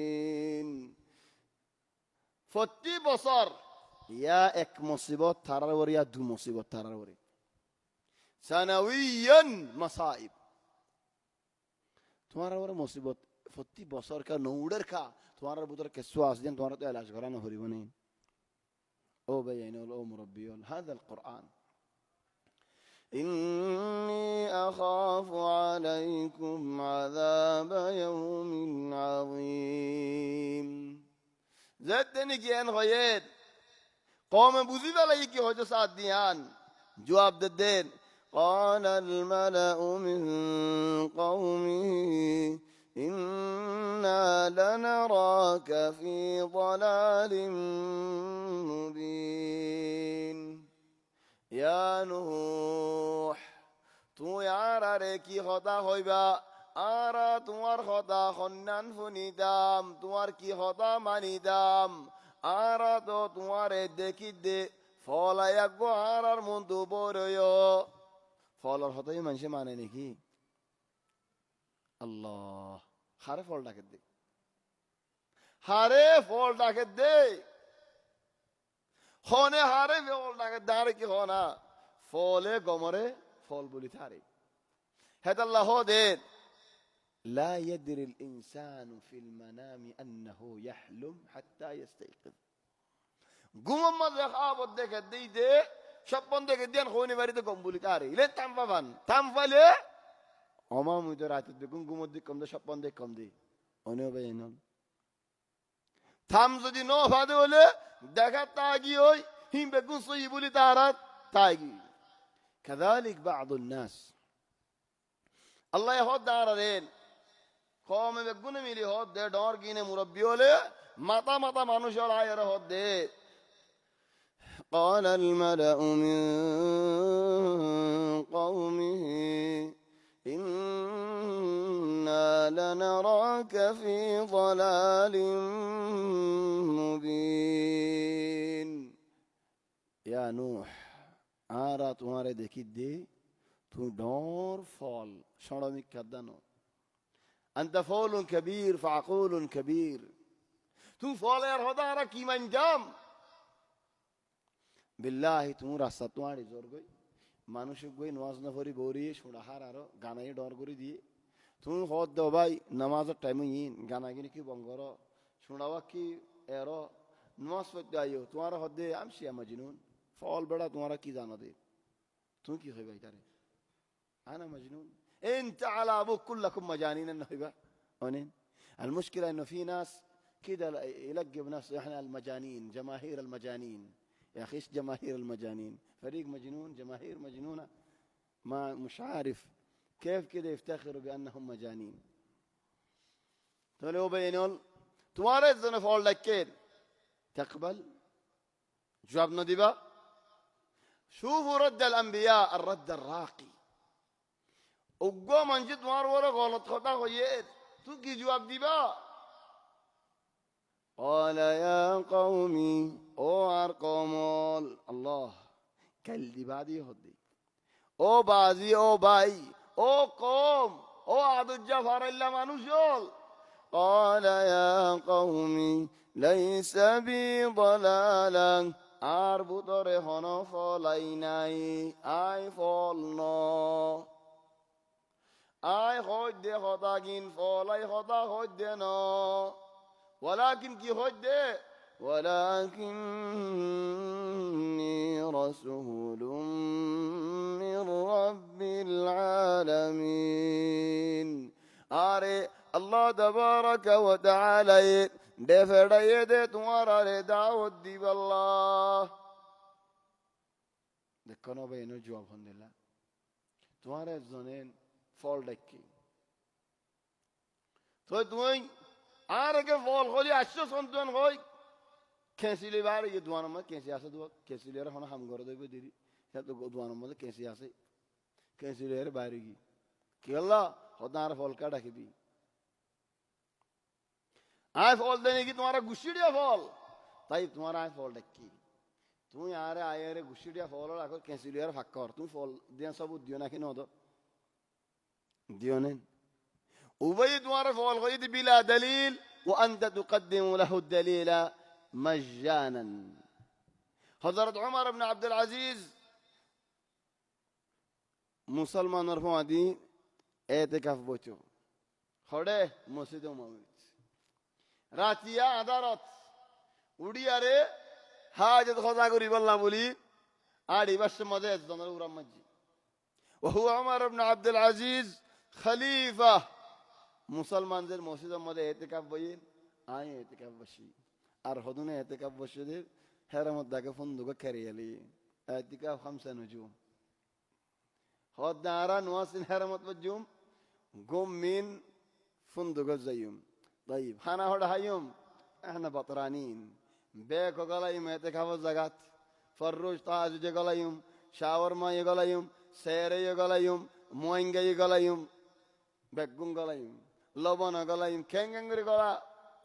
فتي بصر يا اك مصيبات ترى يا دو مصيبات ترى سنويا مصائب तुम्हारा वो मुसीबत फत्ती बसर का नौडर का तुम्हारा बुतर के स्वास दिन तुम्हारा तो इलाज कराना हो रही बनी ओ बयान ओ मुरब्बी هذا القرآن إني أخاف عليكم عذاب يوم عظيم زدني كيان غير قوم بوزيد عليك هو سعد ديان جواب الدين قال الملأ من قومه إنا لنراك في ضلال مبين يا نوح تو يارا ريكي خطا خويبا آرا توار خطا خنن فنيدام توار كي خطا منيدام آرا تو توار دكي دي فولا يقو آرار منتو بوريو ফলর হতই মানুষে মানে নাকি আল্লাহ হারে ফল ডাকে দে হারে ফল ডাকে দে হনে হারে ফল ডাকে দাঁড়ে কি হনা ফলে গমরে ফল বলি থারে হেদাল্লাহ দে لا يدري الإنسان في المنام أنه يحلم حتى يستيقظ ঘুমের মধ্যে খাবার দেখে দিই দে স্বপ্ন দেখে দেন খনি বাড়িতে গম বলি তারে ইলে থাম পাবান থাম ফালে অমা মুইতো রাতে দেখুন ঘুমের দিক কম দে স্বপ্ন দেখ কম দে অনে হবে এনন থাম যদি ন ফাদে হলে দেখা তাগি ওই হিম বেগুন সই বলি তারাত তাগি كذلك بعض الناس الله يهود دارين قوم বেগুন মিলি হদ দে ডর গিনে মুরব্বি হলে মাতা মাতা মানুষ হল আয়ের হদ দে قال الملأ من قومه إنا لنراك في ضلال مبين يا نوح आरा तुम्हारे देखी दे तू डोर फॉल शरणमिक कदनो أنت فول كبير فعقول كبير तू फॉल यार होता आरा की मंजम بالله तू रास्ता तुम्हारी जोर गई मानुषिक गई नमाज न फरी बोरी शुड़ाहार आरो गाना ये डोर करी दिए तू होत दो भाई नमाज टाइम ही गाना गिने की बंगरो शुड़ावा की एरो नमाज पढ़ते आयो तुम्हारा होत दे आमशिया मजनून फॉल बड़ा तुम्हारा की जाना दे तू की है भाई तारे أنا مجنون أنت على أبوك كلكم مجانين النهبة ونين المشكلة إنه في ناس كده يلقب نفسه إحنا المجانين جماهير المجانين يا أخي إيش جماهير المجانين فريق مجنون جماهير مجنونة ما مش عارف كيف كده يفتخروا بأنهم مجانين تقولوا بينول توارد زنا فول لكين تقبل جوابنا دي بقى شوفوا رد الأنبياء الرد الراقي وقوم انجد مار ورا غلط خطا خويت تو کی جواب دی با قال يا قومي او ارقامول الله کل دی بعدی هدی او بازی او باي او قوم او عبد الجفار الا منوشول قال يا قومي ليس بي ضلالا اربطر هنا فلايناي اي فولنا آي خود دي خطاقين فولاي خطا خود دي نو ولكن كي خود دي ولكني رسول من رب العالمين آري الله تبارك وتعالى دفر يدي تمارا دعوت دي بالله دكنا بينو جواب هن الله تمارا زنين फॉल देखी तो तुम्हें आरे के फॉल खोली अच्छे संतुलन होई कैसी ले बारे ये दुआना मत कैसी आसे दुआ कैसी ले रहा होना हम गौर देवे दीदी या तो दुआना मत कैसी आसे कैसी ले रहे बारे की केला होता आरे फॉल का ढके भी आए फॉल देने की तुम्हारा गुस्सिडिया फॉल ताई तुम्हारा आए फॉल देखी तुम यार आए रे गुस्सिडिया फॉल और आकर कैसी ले रहा फक्कर तुम फॉल दिया सब दियो ना कि न दो ديونين وبيد وارف والغيد بلا دليل وأنت تقدم له الدليل مجانا حضرت عمر بن عبد العزيز مسلمان رفع دي اعتكاف بوچو خڑے مسجد مومت راتيا عدارت উড়িয়া রে হাজত খোদা করি বললাম বলি আড়ি বাস মধ্যে জনের উরাম মজি وهو عمر بن عبد العزيز خليفة مسلمان زر مسجد مده اعتكاف بين آي اعتكاف بشي أرهدون اعتكاف بشي دير حرمت داك فندقة كريالي اعتكاف 5 نجوم خد دارا نواسين حرمت بجوم قم من فندقة زيوم طيب حنا هود هايوم احنا بطرانين بيك وقلايم اعتكاف الزقات فروج طاز جقلايم شاورما يقلايم سيري يقلايم موينجا يقلايم বেগুন গলাইম লবণ গলাইম খেঙ্গাঙ্গুরি গলা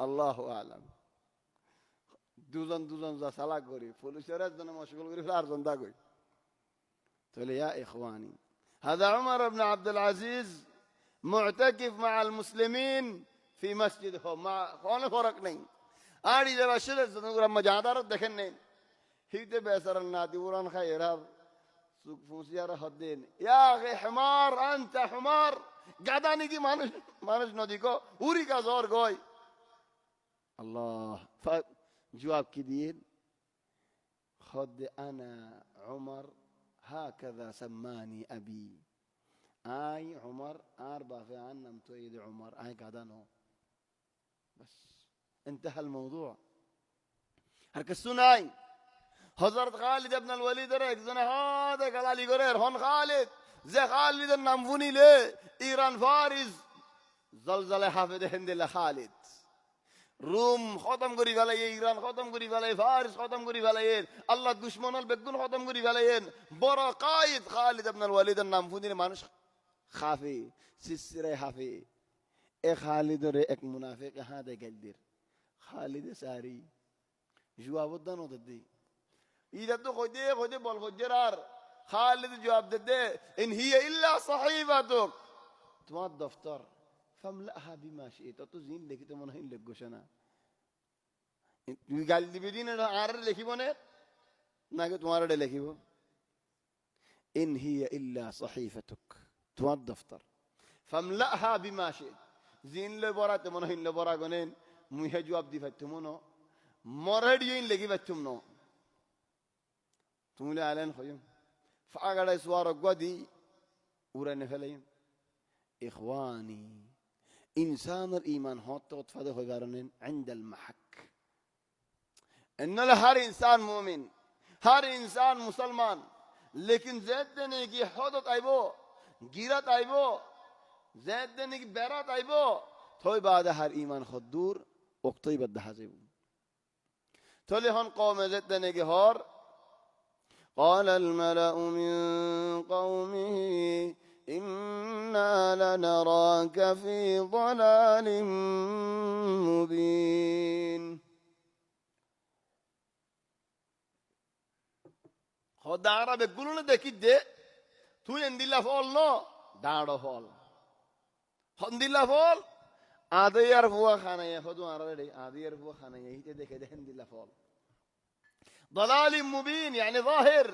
আল্লাহু আলাম দুজন দুজন যা সালাক করি পুলিশের জন্য মশগুল করি আর জন দাগই তাহলে يا اخواني هذا عمر بن عبد العزيز معتكف مع المسلمين في مسجدهم مع কোন ফরক নেই আড়ি যারা শেষ জন্য আমরা জাদারত দেখেন নেই هيدا بيسر النادي وران خيرها سوق فوسيارة هدين يا أخي حمار أنت حمار قعداني كي مانش نديكو وري كازور قوي الله فجواب كدين خد أنا عمر هكذا سماني أبي آي عمر أربع في عنا متويد عمر آي قعدانه بس انتهى الموضوع هركسون آي حضرت خالد ابن الوليد رأيك زنا هذا قال علي قرير هون خالد زي خالد النمفوني ليه إيران فارس زلزلة حافظ هند لخالد روم ختم کری فلای ایران ختم کری فلای فارس ختم کری فلای الله دشمنال بگون ختم کری فلای برا قائد خالد ابن الولید النمفودی مانوش خافی سیسره خافی ایک خالد و ایک منافق هذا قدر خالد ساری جواب دانو دادی ایده تو خودی بال خود جرار خالد جواب داده ان هي الا صحيفتك تو دفتر فاملأها بما شئت تو زين لكي تمنه إن لقوشنا قال دي بدين عار لكي بونه ناقة تمارا لكي بو إن هي إلا صحيفتك تو الدفتر فاملأها بما شئت زين لبورا تمنه إن لبورا قنين ميه جواب دي فتمونه مرهدين لكي فتمنه تمولي علين خيوم فأقل سوار قدي ورن فلين إخواني إنسان الإيمان هات تفضل خيارن عند المحك إن هر إنسان مؤمن هر إنسان مسلمان لكن زاد نيجي حدث أيبو جيرت أيبو زاد نيجي برات أيبو توي بعد هر إيمان خدور وقتي بده حزبو تولي هن قوم زاد نيجي هار قال الملأ من قومه إنا لنراك في ضلال مبين خود دارا بقولون دكيد ده تو ينديلا فول نو دارا فول هنديلا فول آده يرفوا خانه يخدو آره ده آده يرفوا خانه يهيته دكيد هنديلا فول ضلال مبين يعني ظاهر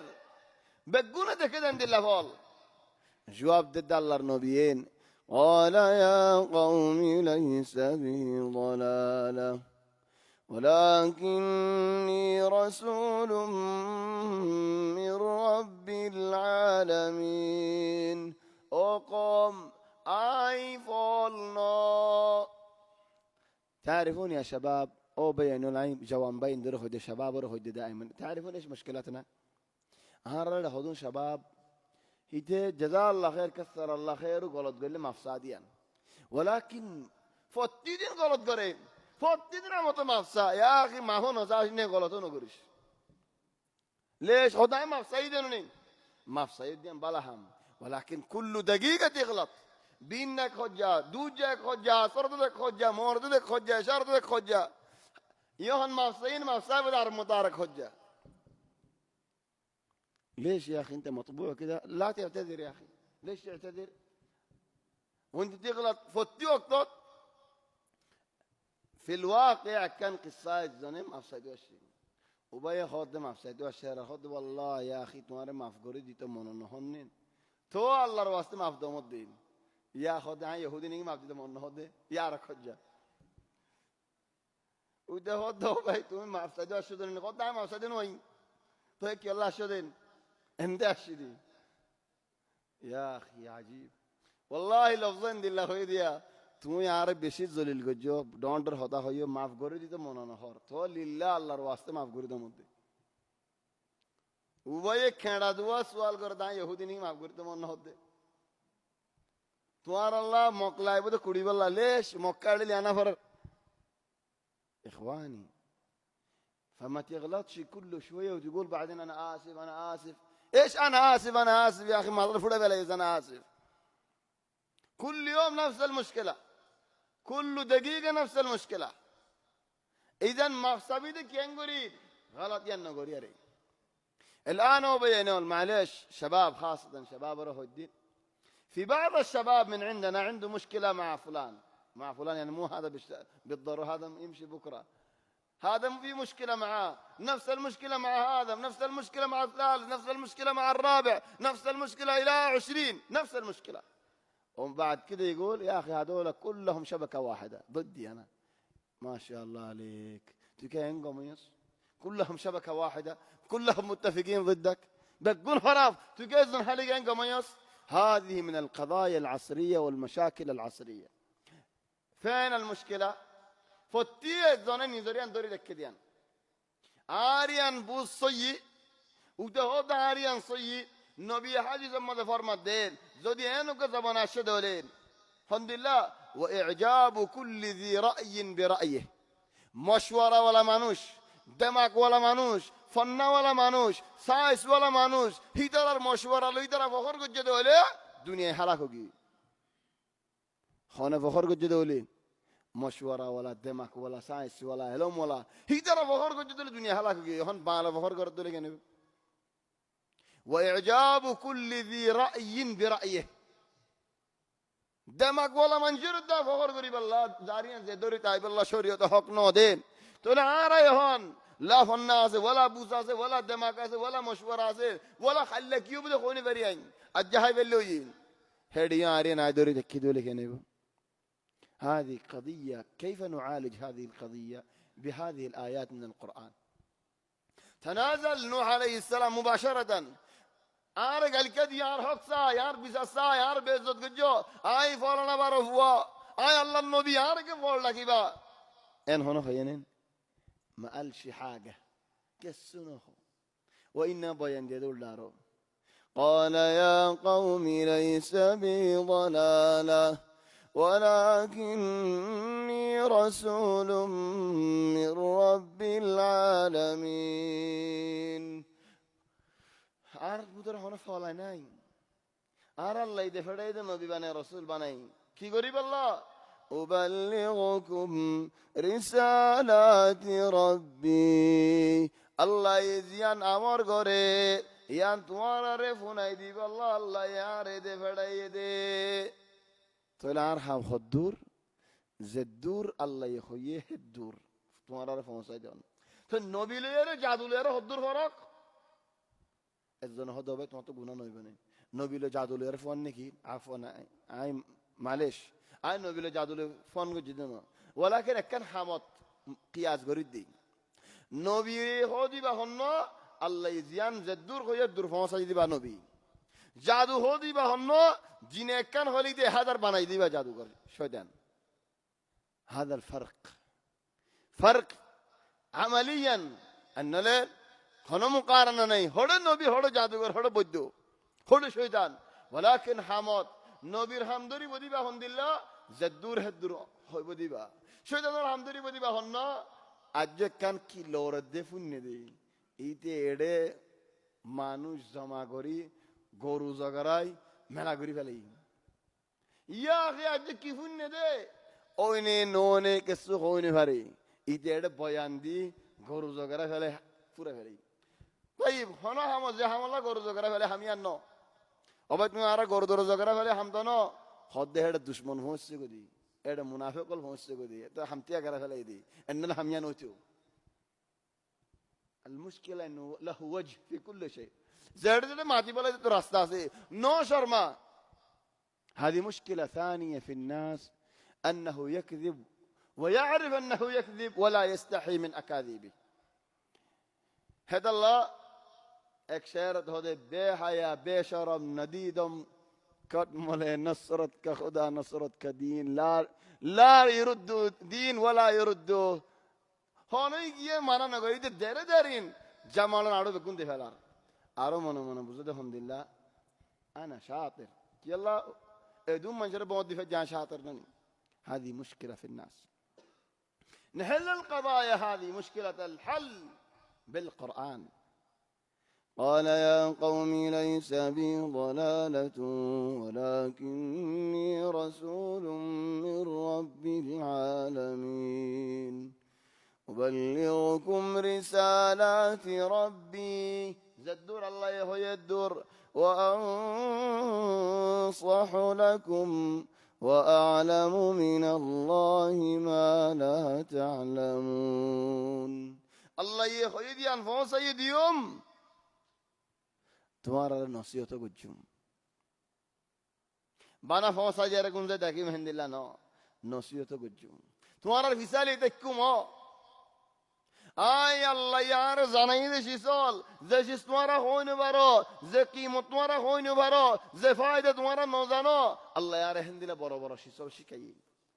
بقولون دكيد هنديلا فول جواب ضد الله النبيين قال يا قوم ليس بي ضلالة ولكني رسول من رب العالمين أو قوم أي فولنا تعرفون يا شباب أو بينوا العين جوان بين درخوا دي شباب ورخوا دي دائما تعرفون إيش مشكلتنا هارا لخدون شباب هيته جزا الله خير كثر الله خير وغلط قال لي مفساديا ولكن فتيدين غلط قرين فتيدين ما مفسا يا اخي ما هو نزاش نه غلطو نغريش ليش خداي مفسايدين مفسايدين بلاهم ولكن كل دقيقه تغلط بينك خجا دوجك خجا سردك خجا موردك خجا شردك خجا يهن مفساين مفسا بدار مطارك خجا ليش يا أخي أنت مطبوع كده لا تعتذر يا أخي ليش تعتذر وأنت تغلط فتي وقتك في الواقع كان قصة الزنم ما أفسدوا الشيء وبايا خد ما أفسدوا الشيء خد والله يا أخي تمارا ما أفكري دي تمنون هنين تو الله رواسته ما أفدهم الدين يا خد عن يهودي نيجي ما أفدي تمنون هده يا ركضجا وده هده باي تومي ما أفسدوا الشيء ده خد عن ما أفسدين وين تو هيك يلا شدين انداشدي يا أخي عجيب والله لفظين دي الله خيديا تموي عارف بشيت زل الجوب دونتر هذا هيو ما أفكري دي تمونا نهار تو لله الله رواسته ما أفكري تمودي وباي كندا دوا سوال كردا يهودي نيجي ما أفكري تمونا هده توار الله مقلاي بده كودي بالله ليش مقالي لأنا فر إخواني فما تغلطش كل شوية وتقول بعدين أنا آسف أنا آسف إيش أنا آسف أنا آسف يا أخي ما أعرف ولا بلا أنا آسف كل يوم نفس المشكلة كل دقيقة نفس المشكلة إذا ما سبيدك ينقريد غلط ينقري يري الآن هو بينون معلش شباب خاصة شباب روح الدين في بعض الشباب من عندنا عنده مشكلة مع فلان يعني مو هذا بالضرورة هذا يمشي بكرة هذا في مشكلة معاه، نفس المشكلة مع هذا، نفس المشكلة مع الثالث، نفس المشكلة مع الرابع، نفس المشكلة إلى 20، نفس المشكلة. وبعد كده يقول يا أخي هذول كلهم شبكة واحدة ضدي أنا. ما شاء الله عليك، تكين كلهم شبكة واحدة، كلهم متفقين ضدك، بتقول خلاص تكيزن حاليا قميص. هذه من القضايا العصرية والمشاكل العصرية. فين المشكلة؟ فتيه زنان يزريان دوري لكديان آريان بوز صيي وده آريان صيي نبي حاجة زمان فرما دين زودي هنو كزمان أشدولين الحمد لله. وإعجاب كل ذي رأي برأيه، مشورة ولا مانوش، دماغ ولا مانوش، فنا ولا مانوش، سايس ولا مانوش، هيدر مشورة لو هيدر فخر قد جدولي دنيا حلاكوكي خانه فخر قد جدولي مشورة ولا دماغ ولا سايس ولا علم ولا هيدر فخر قد جدولي دنيا حلاكوكي هن بالا فخر قد جدولي كنب. وإعجاب كل ذي رأي برأيه، دماغ ولا منجر دا فخر قريب الله دارين زي دوري تايب الله شوريو تحق نودين تقول عاري هون لا فنا سے ولا بوسا سے ولا دماغ سے ولا مشورہ سے ولا خلك يبدو خوني بريان الجهاي بلوين هديان عارين عدوري تكيدو لكنيبو. هذه قضية، كيف نعالج هذه القضية؟ بهذه الآيات من القرآن. تنازل نوح عليه السلام مباشرة آرق الكد يار حقصا يار بساسا يار بيزد قجو آي فولنا بارفوا آي الله النبي آرق فول لكيبا إن هنا خيانين ما قالش حاجة كسنه وإنا بيان جدول دارو. قال يا قوم ليس بي ضلالة ولكني رسول من رب العالمين. আর বুতর হন ফলাই নাই আর আল্লাহ দেফড়াই দে নবী বানাই রাসূল বানাই কি করিব আল্লাহ উবাল্লিগুকুম রিসালাতি রাব্বি আল্লাহ ইয়ান আমার ঘরে ইয়ান তোমার আরে ফোনাই দিব আল্লাহ আল্লাহ ইয়ারে দেফড়াই দে তোলা আর হাম হদ্দুর জেদ্দুর আল্লাহ হইয়ে হেদ্দুর তোমার আরে পৌঁছাই দেন তো নবী লয়ের জাদু লয়ের হদ্দুর ফরক একজন হদবে তোমার তো গুনাহ নইবে না নবীলে জাদুলের ফোন নাকি আফন আই মালেশ আই নবীলে জাদুলে ফোন গজি দেন ওয়ালাকিন একখান হামত কিয়াস করি দি নবী হদিবা হন্ন আল্লাহ জিয়ান জেদ্দুর হইয়ে দূর পৌঁছাই দিবা নবী জাদু হদিবা হন্ন জিনে একখান হলি দে হাজার বানাই দিবা জাদুকর শয়তান। هذا الفرق فرق عمليا ان لا কোনো মুকারণা নাই হড়ে নবী হড়ে জাদুঘর হড়ে বৈদ্য হড়ে শয়তান ওয়ালাকিন হামদ নবীর হামদুরি বদিবা হন্দিল্লা জদ্দুর হেদ্দুর হই বদিবা শয়তানের হামদুরি বদিবা হন্ন আজকে কান কি লর দে ফুন্নে দে ইতে এড়ে মানুষ জমা করি গরু জগরাই মেলা করি ফেলে ইয়া আগে আজকে কি ফুন্নে দে ওইনে নোনে কিছু হইনে পারে ইতে এড়ে বয়ান দি গরু জগরা ফেলে পুরা ফেলে طيب هنا هم زي هم الله غرض زغرا فله هم يانو অবাক তুমি আর গরু দর জগরা ফেলে হাম দনো হদে হেড দুশমন হচ্ছে গদি এটা মুনাফিকল হচ্ছে গদি তো হামতিয়া গরা ফেলে দি اننا هم يانوتو. المشكله انه له وجه في كل شيء زاد ما تي بلا تو راستہ আছে نو شرما. هذه مشكله ثانيه في الناس انه يكذب ويعرف انه يكذب ولا يستحي من اكاذيبه. هذا الله اكشارت هذا بحيا بشرم نديدم كتمل نصرت كخدا نصرت كدين لا يرد دين ولا يرد هون يجي مانا نقول إذا دارين جمالا نارو بكون تفعلار آرو منا بزده الحمد لله أنا شاطر يلا ادوم منجر بود دفع جان شاطر نني. هذه مشكلة في الناس. نحل القضايا هذه مشكلة الحل بالقرآن. قال يا قوم ليس بي ضلالة ولكني رسول من رب العالمين أبلغكم رسالات ربي زدور الله يهو يدور وأنصح لكم وأعلم من الله ما لا تعلمون আল্লাহ ইয়ে হয়ে দিয়ান পৌঁছাই দিয়ম তোমার আর নসিহত গুজুম বানা পৌঁছা যারে গুনজে দেখি মেহেন্দিল্লা ন নসিহত গুজুম তোমার আর ভিসালি দেখকুম আই আল্লাহ ইয়ার জানাই দেশি চল যে শিস তোমারা হইনে পারো যে কিমত তোমারা হইনে পারো যে ফায়দা তোমারা ন জানো আল্লাহ ইয়ার হেন্দিলা বড় বড় শিসল শিখাই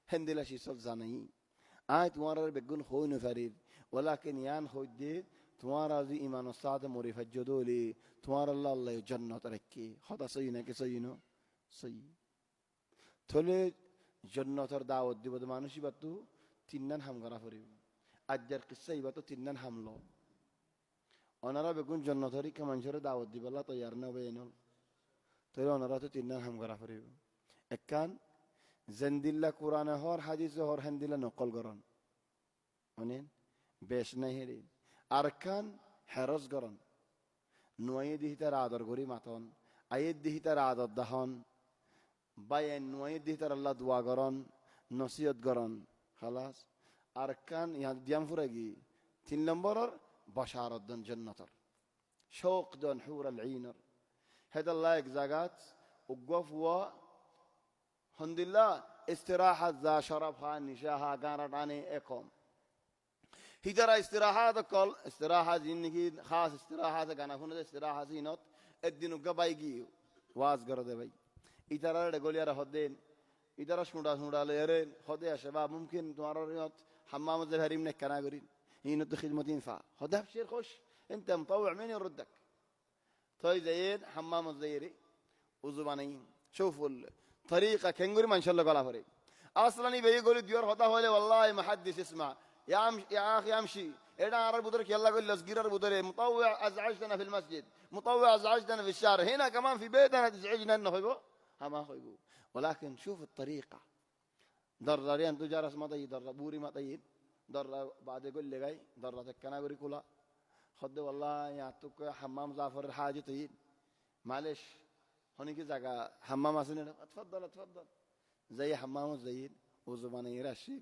হেন্দিলা শিসল জানাই আই তোমার আর বেগুন হইনে পারির ওলাকিন ইয়ান হইদে তোমার আজি ইমান সাদ মরিফাত জদলি তোমার আল্লাহ আল্লাহ জান্নাত রাখি হদা সই নাকি সই ন সই থলে জান্নাতের দাওয়াত দিব মানুষই বাতু তিননান হাম করা পড়িব আজ্জার কিসা ইবা তো তিননান হামলো ওনারা বেগুন জান্নাতের কে মানুষের দাওয়াত দিবলা তৈয়ার না বেনল তবে ওনারা তো তিননান হাম করা পড়িব একখান জেন্দিল্লা কোরআনে হর হাদিসে হর হেন্দিল্লা নকল করন অনেন বেশ নাই হেরি আর খান হেরস গরন নুয়াই দিহি তার আদর করি মাতন আয়ের দিহি তার আদর দাহন বাইন নুয়াই দিহি তার আল্লাহ দোয়া গরন নসিহত গরন খালাস আর খান ইহা দিয়াম ফুরাগি 3 নম্বরের বাশারত দন জান্নাতর শৌক দন হুর আল ঈনর হেদাল্লাহ এক জাগাত উগফ ওয়া হন্দিল্লাহ ইস্তিরাহাত যা শরাফা নিশাহা গারাটানে একম হিজারা ইস্তিরাহাত কল ইস্তিরাহাত জিন্দিগি খাস ইস্তিরাহাত গানা শুনে ইস্তিরাহাত ইনত একদিন উগা বাইগি ওয়াজ করে দে ভাই ইতারা গলিয়ার হদেন ইতারা শুঁড়া লেরে হদে আসে বা মুমকিন তোমার ইনত حمام الزهري من الكناغرين هي ند خدمة ينفع هذا بشير خوش انت مطوع مين يردك طيب زين حمام الزهري وزبانين شوفوا الطريقة كنغوري ما ان شاء الله قال فري اصلا بيقول ديور هذا هو والله ما حدش يسمع يا اخي امشي انا عرب بدرك يلا قول لصغير بدر مطوع ازعجتنا في المسجد مطوع ازعجتنا في الشارع هنا كمان في بيتنا تزعجنا انه هيبو ما هيبو ولكن شوف الطريقة دراري أنتو جارس ما تيجي درا بوري ما تيجي درا بعد يقول لي جاي درا تكنا قري كلا خد والله يا توك حمام زعفر الحاجة تيجي معلش هني كذا حمام أصلنا اتفضل زي حمام زي وزبانة يراشي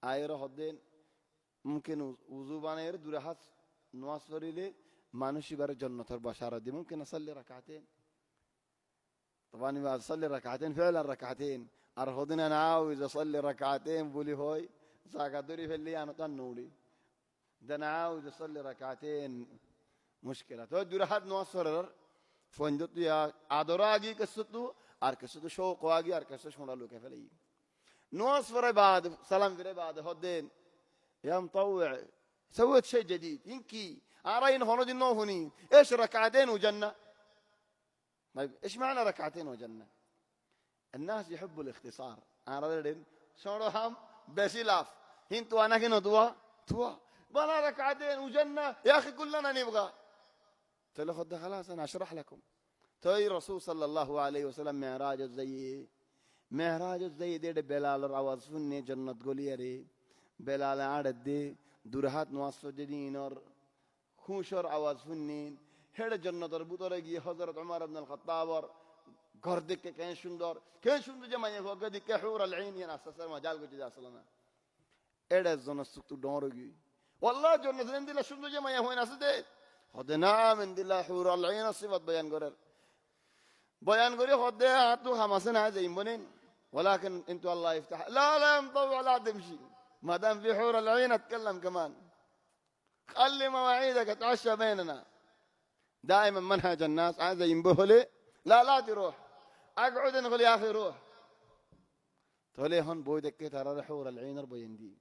آيره خدين ممكن وزبانة ير دور حس نواس فريلة مانوشي بره جنة البشارة دي ممكن أصلي ركعتين طبعا ما أصلي ركعتين فعلا ركعتين أرهدنا أنا عاوز أصلي ركعتين بولي هوي ساقدوري في اللي أنا تنولي ده أنا عاوز أصلي ركعتين مشكلة تودي رحد نوصر فندت يا عدراجي كسرتو أركسرتو شوق واجي أركسرتو شمال له كيف لي نوصر بعد سلام في بعد هدين يا مطوع سويت شيء جديد يمكن أراين هنود النوفني إيش ركعتين وجنة طيب إيش معنى ركعتين وجنة الناس يحبوا الاختصار أنا ردين شرهم بسلاف هنتو أنا كنا توا بلا ركعتين وجنة يا أخي كلنا نبغى تلفظ ده خلاص أنا أشرح لكم توي رسول صلى الله عليه وسلم معراج زي دي بلال الرواز فني جنة قولي ري بلال عدد دي درهات نواصف جدين اور خوشر عواز فنين هيد جنة ربوطرقي حضرت عمر بن الخطاب ঘর দেখে কেন সুন্দর জামাই ভগে দেখে হুর আল আইন ইয়া আসসার মজাল গজি আসলানা এডা জনসুক তু ডরগি والله জন্নত দিলা সুন্দর জামাই হই না আছে হদে নাম দিলা হুর আল আইন সিফাত বয়ান করে হদে হাতু হামাসে না যাইম বনেন ولكن انتو الله يفتح لا مطوع لا تمشي ما دام في حور العين اتكلم كمان خلي مواعيدك اتعشى بيننا دائما منهج الناس عايز ينبهلي لا تروح اقعد نقول يا اخي روح تولي هون بودك ترى حور العين بيندي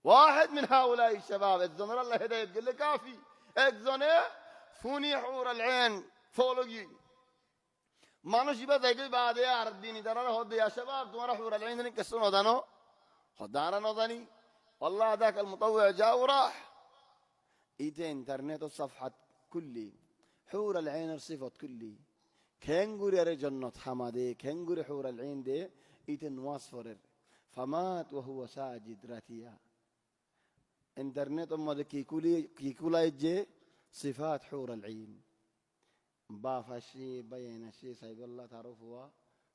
واحد من هؤلاء الشباب الزمر الله هدايه قال لي كافي اكزونه فوني حور العين فولوجي ما نشي بذاك بعد يا رديني ترى هود يا شباب تمر حور العين كسرنا دانو خدانا نضني والله ذاك المطوع جاء وراح ايتين انترنت الصفحه كلي حور العين صفه كلي كنغوري ر جنت حماده كنغوري حور العين دي ايتن واصفر فمات وهو ساجد راتيا انترنت امه كيكولاي جي صفات حور العين بافشي بين شيء سيد الله تعرفوا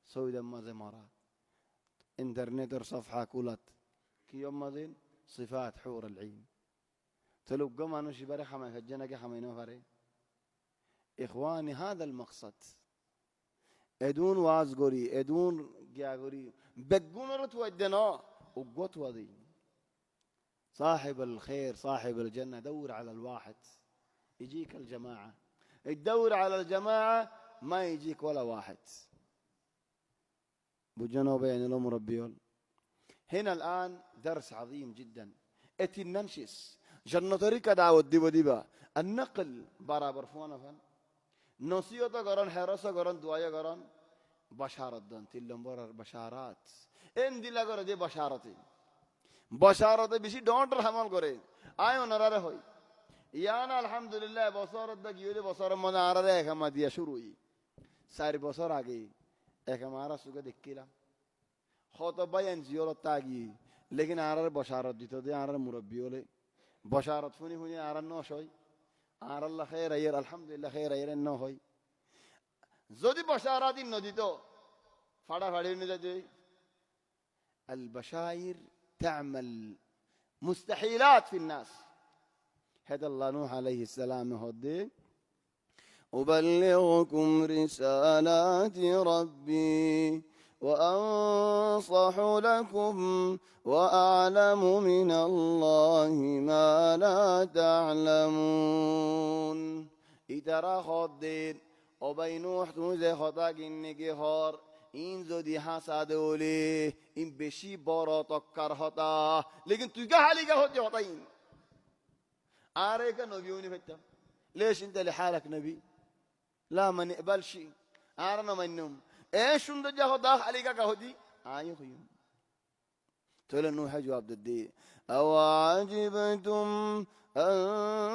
سويد ما زمارات انترنت صفحة كولت كي يوم مدين صفات حور العين تلقى ما نشي بري حما كجنك حما نفري. إخواني هذا المقصد ادون وازغوري ادون جاغوري بقون رتودنا وقوت وذي صاحب الخير صاحب الجنة دور على الواحد يجيك الجماعة، تدور على الجماعة ما يجيك ولا واحد. بجنوب يعني لو مربيون هنا الآن درس عظيم جدا. اتي ننشس جنة طريقة دعوة ديبا النقل برا برفوانا فن نصيحة قران حراسة قران دعاية قران بشارة دان تلهم برا بشارات ان دي لغرا دي بشارتي بشارة بشي دونتر حمل قرين آيو نراره ہوئی يانا الحمد لله بصارت دا گيولي بصارت منا عرده ایک ہما دیا شروعی ساری بصار آگئی ایک ہمارا سوگا دکیلا خطبا ينزيولو تاگي لیکن عرده بشارت دیتا دي عرده مربيولي بشارت فوني فوني عرده نوشوي عرده الله خير اير الحمد لله خير اير انو ہوئی زودي بشاراتي نديتو فادا فادا نديتو. البشائر تعمل مستحيلات في الناس. هذا الله نوح عليه السلام هدي أبلغكم رسالات ربي وأنصح لكم وأعلم من الله ما لا تعلمون. إترا خدين أبي نوح تنزي خطاك إنك خار این زودی حسد اولی این بشی بارا تکر هتا لیکن توی که حالی که هتی هتا این آره که نبیونی فتم ليش انت لحالك نبي لا ما نقبلش آرنا منهم ايش انت جا هتا حالی که هتی آيه خيوم تقول نوح جواب ددي او عجبتم ان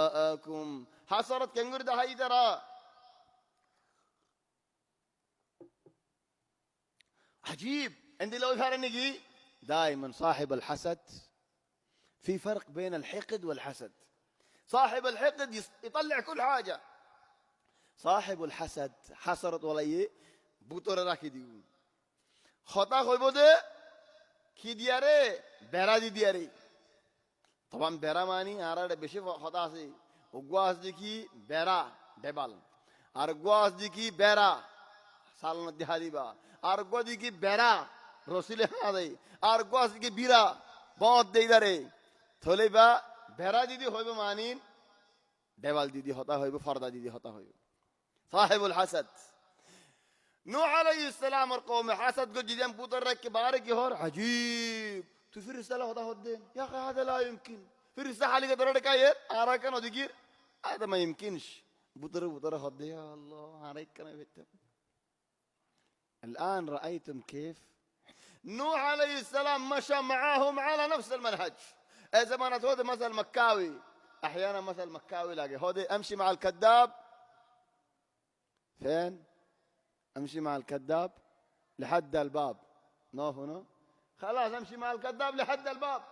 جاءكم حصرت كنغر ده هاي ترى عجيب عندي لو يفرنجي دائما صاحب الحسد في فرق بين الحقد والحسد. صاحب الحقد يطلع كل حاجة. صاحب الحسد حصرت ولا بوتور راكديو خطا خوي بوده كي دياري برا دي دياري طبعا برا ماني عرارة بشي خطا سي وقواس ديكي برا دبال أرقواس ديكي برا سالنا دي هاديبا أرقوا ديكي برا رسول هذي أرقواس ديكي بيرا बहुत दे इधर है थोले बा बेरा दीदी होय बा मानीन देवाल दीदी होता होय बा फरदा दीदी होता होय صاحب الحسد نوح عليه السلام القوم حسد قد جديان بوتر رك بارك يهور عجيب تفير رسالة هذا هدين يا أخي هذا لا يمكن في رسالة حالي قدر كاير أراكن وديكير هذا ما يمكنش بوتر هدين يا الله أراكن بيتم. الآن رأيتم كيف نوح عليه السلام مشى معاهم على نفس المنهج. إذا ما نتهود مثل مكاوي أحيانا مثل مكاوي لاقي هودي أمشي مع الكذاب فين أمشي مع الكذاب لحد الباب نو خلاص أمشي مع الكذاب لحد الباب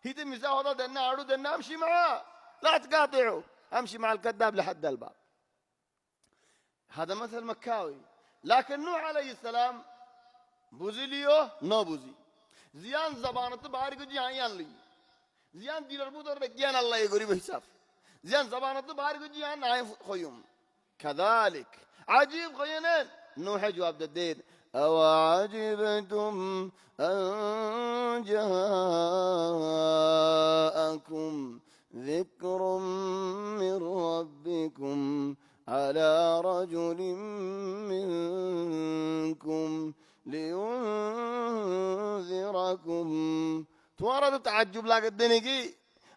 هيدي مساهدة دنا عرو دنا أمشي معاه لا تقاطعوا أمشي مع الكذاب لحد الباب. هذا مثل مكاوي. لكن نوح عليه السلام بوزيليو نو بوزي زيان زبانة بارك جيان لي زيان ديلر بودر بجيان الله يقولي بحساب زيان زبانة بارك جيان نايف خيوم كذلك عجيب خيانين نوح جواب الدين أو عجبتم أن جاءكم ذكر من ربكم على رجل منكم لينذركم. تمہارا تعجب لا قدني کی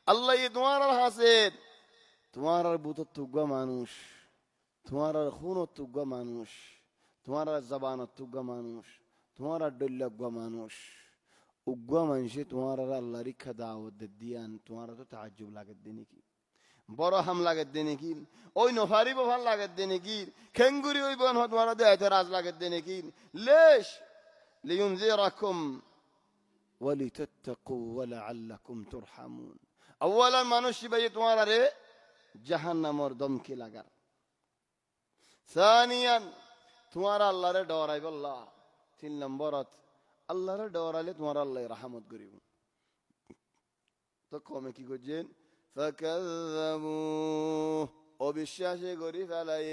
الله يتمارا الحسد تمہارا بوت التوقع مانوش تمہارا خون التوقع مانوش تمہارا الزبان التوقع مانوش تمہارا الدل التوقع مانوش uggwa manshi tumara Allah rikha daawad diyan tumara to تعجب لا قدني کی بڑا ہم لا قدني کی اوي نفاري بفن لا قدني کی كنغوري اوي بن هو تمہارا دے اعتراض لا قدني کی ليش لينذركم ولتتقوا ولعلكم ترحمون. اولا مانوش بي تمہارا رے جہنم اور دم کی لگا. ثانيا তোমার আল্লাহরে ডরাইব আল্লাহ। 3 নম্বরত আল্লাহরে ডরাইলে তোমার আল্লাহ রহমত করিব। তো কমে কি করছেন? ফাকাযাবু, অবিশ্বাসে করি ফেলাই,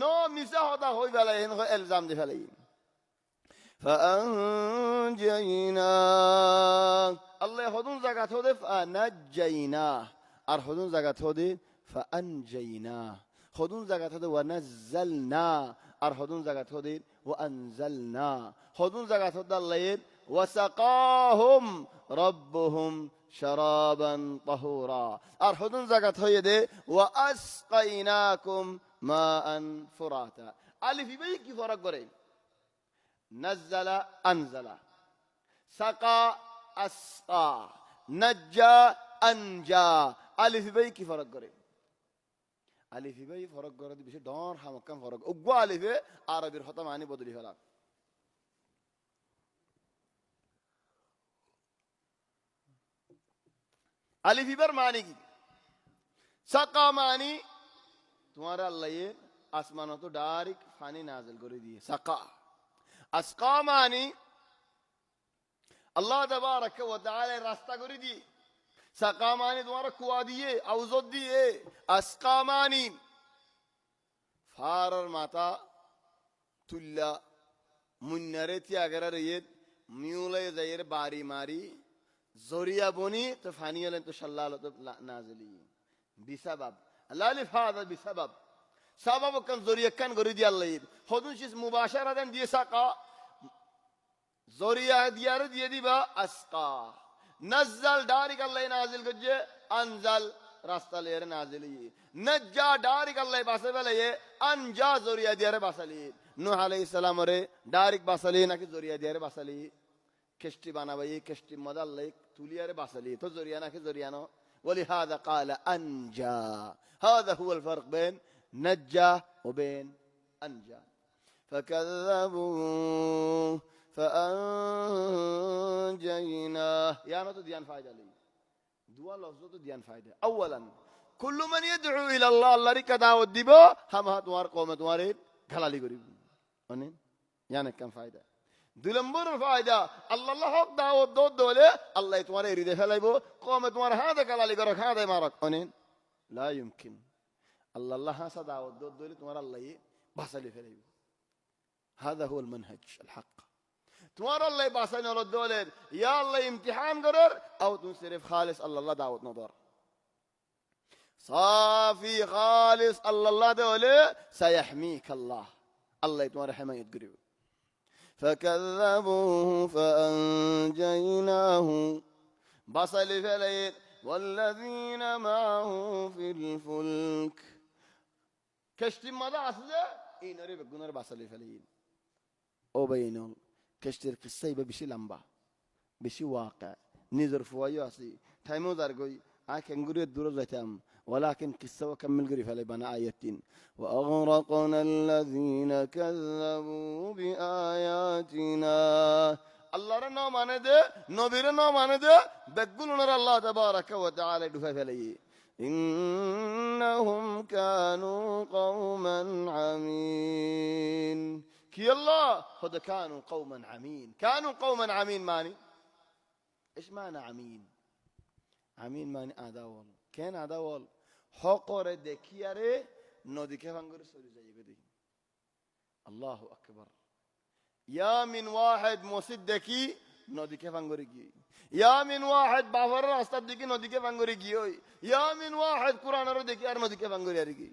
নো মিছা হতা হই ফেলাই, ইলজাম দি ফেলাই। ফাআনজাইনা, আল্লাহ হদুন জায়গা থদে ফানাজাইনা, আর হদুন জায়গা থদে ফাআনজাইনা, হদুন জায়গা থদে ওয়ানাজ্জালনা, আর হদুন জায়গা থদে ওয়ানজালনা, হদুন জায়গা থদে আল্লাহ ওয়াসাকাহুম রাব্বুহুম শারাবান তাহুরা, আর হদুন জায়গা থয়ে দে ওয়াসকাইনাকুম মাআন ফুরাতা। আলিফ ইবাই কি ফরক করে? নাজ্জালা আনজালা, সাকা আসকা, নাজ্জা আনজা। আলিফ ইবাই কি ফরক করে? আলিফ ইবাই ফরক করে বেশি ডর হামকাম ফরক। উগ্গা আলিফে আরবির হতা মানি বদলি ফেলা। আলিফ ইবার মানি কি? সাকা মানি তোমার আল্লাহ আসমান তো ডাইরেক্ট পানি নাজিল করে দিয়ে সাকা। আসকা মানি আল্লাহ তাবারক ওয়া তাআলা রাস্তা করে দিয়ে। সাকা মানি তোমার কুয়া দিয়ে আউজত দিয়ে। আসকা মানি ফারার মাথা তুল্লা মুন্নারে তিয়াগের রেত মিউলে যাইয়ের বাড়ি মারি জরিয়া বনি তো ফানি হলেন তো সাল্লাহ তো নাজিলি বিসাবাব আল্লাহ ফাদা বিসাবাব সাবাব কান জরিয়া কান করে দিয়ে আল্লাহ হদুন শিস মুবাশারাতান দিয়ে সাকা জরিয়া দিয়ারে দিয়ে দিবা আসকা। নাজ্জাল ডারিক আল্লাহ নাজিল করছে, আনজাল রাস্তা লেয়ারে নাজিলি। নাজ্জা ডারিক আল্লাহ বাসে বেলায়ে, আনজা জরিয়া দিয়ারে বাসালি। নূহ আলাইহিস সালাম রে ডারিক বাসালি নাকি জরিয়া দিয়ারে বাসালি? কেষ্টি বানাবাই কেষ্টি মদাল্লাই তুলিয়ারে বাসালি তো জরিয়া নাকি জরিয়ানো। ولهذا قال أنجا, هذا هو الفرق بين نجا وبين أنجا. فكذبوه فأنجيناه. يعني تو ديان فايدة لي دوا لفظ تو ديان فايدة. أولا كل من يدعو إلى الله الله ريك دعوت ديبو هم هتوار قوم تواري خلالي قريب أنين يعني كم فايدة. দুলম্বর ফায়দা আল্লাহ হক দাওয়াত দো দোলে আল্লাহ তোমার হৃদয় ফেলাইবো কমে তোমার হাতে কালালি করো হাতে মারক অনেন লা ইমকিন। আল্লাহ হাসা দাওয়াত দো দোলে তোমার আল্লাহ বাসালি ফেলাইবো। هذا هو المنهج الحق. তোমার আল্লাহ বাসাই নল দোলে ইয়া আল্লাহ ইমতিহান করার আও তুমি সিরফ খালিস আল্লাহ দাওয়াত নদর সাফি খালিস আল্লাহ দোলে সায়াহমিক আল্লাহ আল্লাহ তোমার হিমায়ত করিবে। فكذبوه فأنجيناه بصل فليت والذين معه في الفلك كشتي ماذا أصله إيه نري بقولنا بصل فليت أو بينهم كشتي القصة بشي لمبا بشي واقع نظر فوايو أصلي تايمو دارجوي أكنغوري الدور زتام ولكن قصة وكمل قري فلي بنا آياتين. وأغرقنا الذين كذبوا بآياتنا. الله رنا مانه ده نبي رنا مانه ده بقولنا الله تبارك وتعالى دفع فلي إنهم كانوا قوما عمين. كي الله هذا كانوا قوما عمين. كانوا قوما عمين ماني إيش معنى عمين؟ عمين ماني أداول كان أداول حقر دكياره نودي كيف أنقول سوري زي كده. الله أكبر. يا من واحد مصدقي نودي كيف أنقول جي. يا من واحد بافر أصدقي نودي كيف أنقول جي. يا من واحد قرآن ردك يا نودي كيف أنقول يارجي.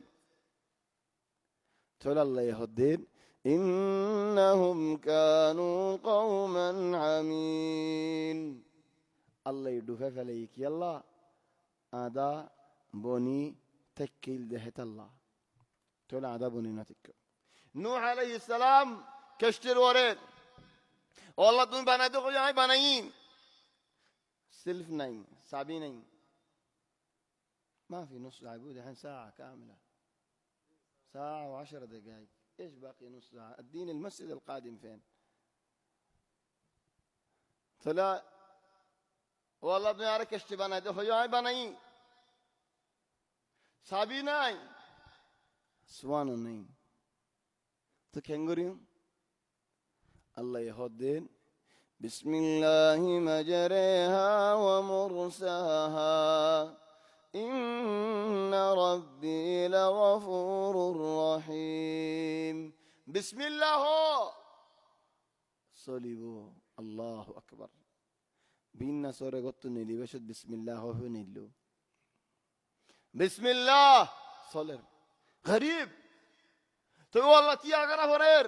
تقول الله يهدين إنهم كانوا قوما عمين. الله يدفع عليك يلا আদা বনি تكيل دهت الله تقول عذاب نتك. نوح عليه السلام كشتر ورد والله تون بنا دو خجاي بناين سلف نين سابي نين ما في نص ساعة يقول الحين ساعة كاملة ساعة و10 دقائق ايش باقي نص ساعة. الدين المسجد القادم فين؟ فلا والله ابن عارك كشتر بنا دو خجاي بناين سابي نين سوان नहीं তো কেঙ্গুরিম আল্লাহ হদ্দিন বিসমিল্লাহি মাজরিহা ওয়া মুরসাহা ইন্না রাব্বি লাগফুরুর রহিম। বিসমিল্লাহ চলিব। আল্লাহু আকবার। বিন্না সরে গত নিলি বেশত বিসমিল্লাহ হবে নিল বিসমিল্লাহ চলের গরিব তো আল্লাহ তিয়া করা হরের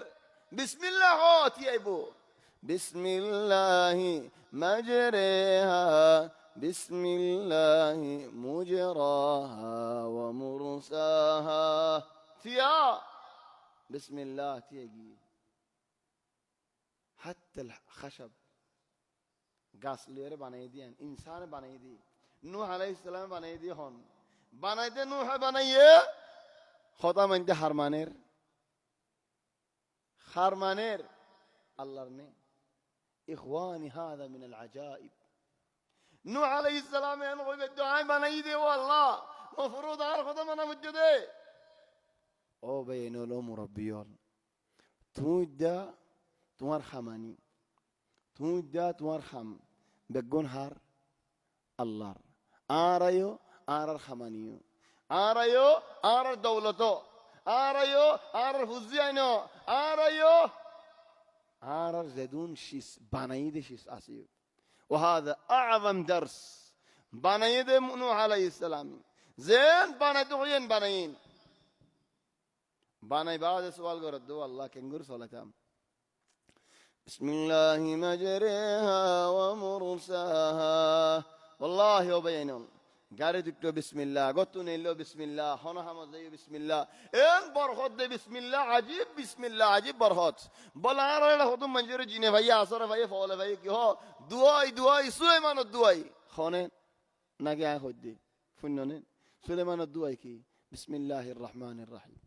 বিসমিল্লাহ তিয়াইব বিসমিল্লাহি মাজরিহা বিসমিল্লাহি মুজরাহা ওয়া মুরসাহা তিয়া বিসমিল্লাহ তিয়াগি হাত্তা খাশব গাছ লিয়ে বানাই দিয়েন ইনসান বানাই দি নূহ আলাইহিস সালাম বানাই দি হন বানাইতে নূহ বানাইয়ে খতা মানতে হারমানের আল্লাহর নে ইখওয়ানি হাদা মিন আল আজাইব নূহ আলাইহিস সালাম এন কইবে দোয়া বানাই দে ও আল্লাহ মফরুদ আর খতা মানা মুজে দে ও বেইনুল মুরাব্বিয়ন তুই দা তোমার খামানি তুই দা তোমার খাম বেগুন হার আল্লাহর আরায়ো আর খামানিও আরায়ো আর দৌলত আরায়ো আর হুজিয়ানো আরায়ো আর জেদুন শিস বানাই দে শিস আসিও وهذا اعظم درس বানাই দে নূহ আলাইহিস সালাম জেন বানাই তো হইন বানাইন বানাই বাদ সওয়াল করে দো আল্লাহ কেঙ্গুর সালাতাম বিসমিল্লাহি মাজরিহা ওয়া মুরসাহা والله وبينهم গাড়ি দুটো বিসমিল্লাহ গতু নেলো বিসমিল্লাহ হনা হামদ দেই বিসমিল্লাহ এন বরহত দে বিসমিল্লাহ আজিব বরহত বলা আর হতো মঞ্জুর জিনে ভাই আসর ভাই ফলে ভাই কি হো দুয়াই সুলাইমানের দুয়াই খনে নাকি আয় হদ্দি ফুন্ননে সুলাইমানের দুয়াই কি বিসমিল্লাহির রহমানির রহিম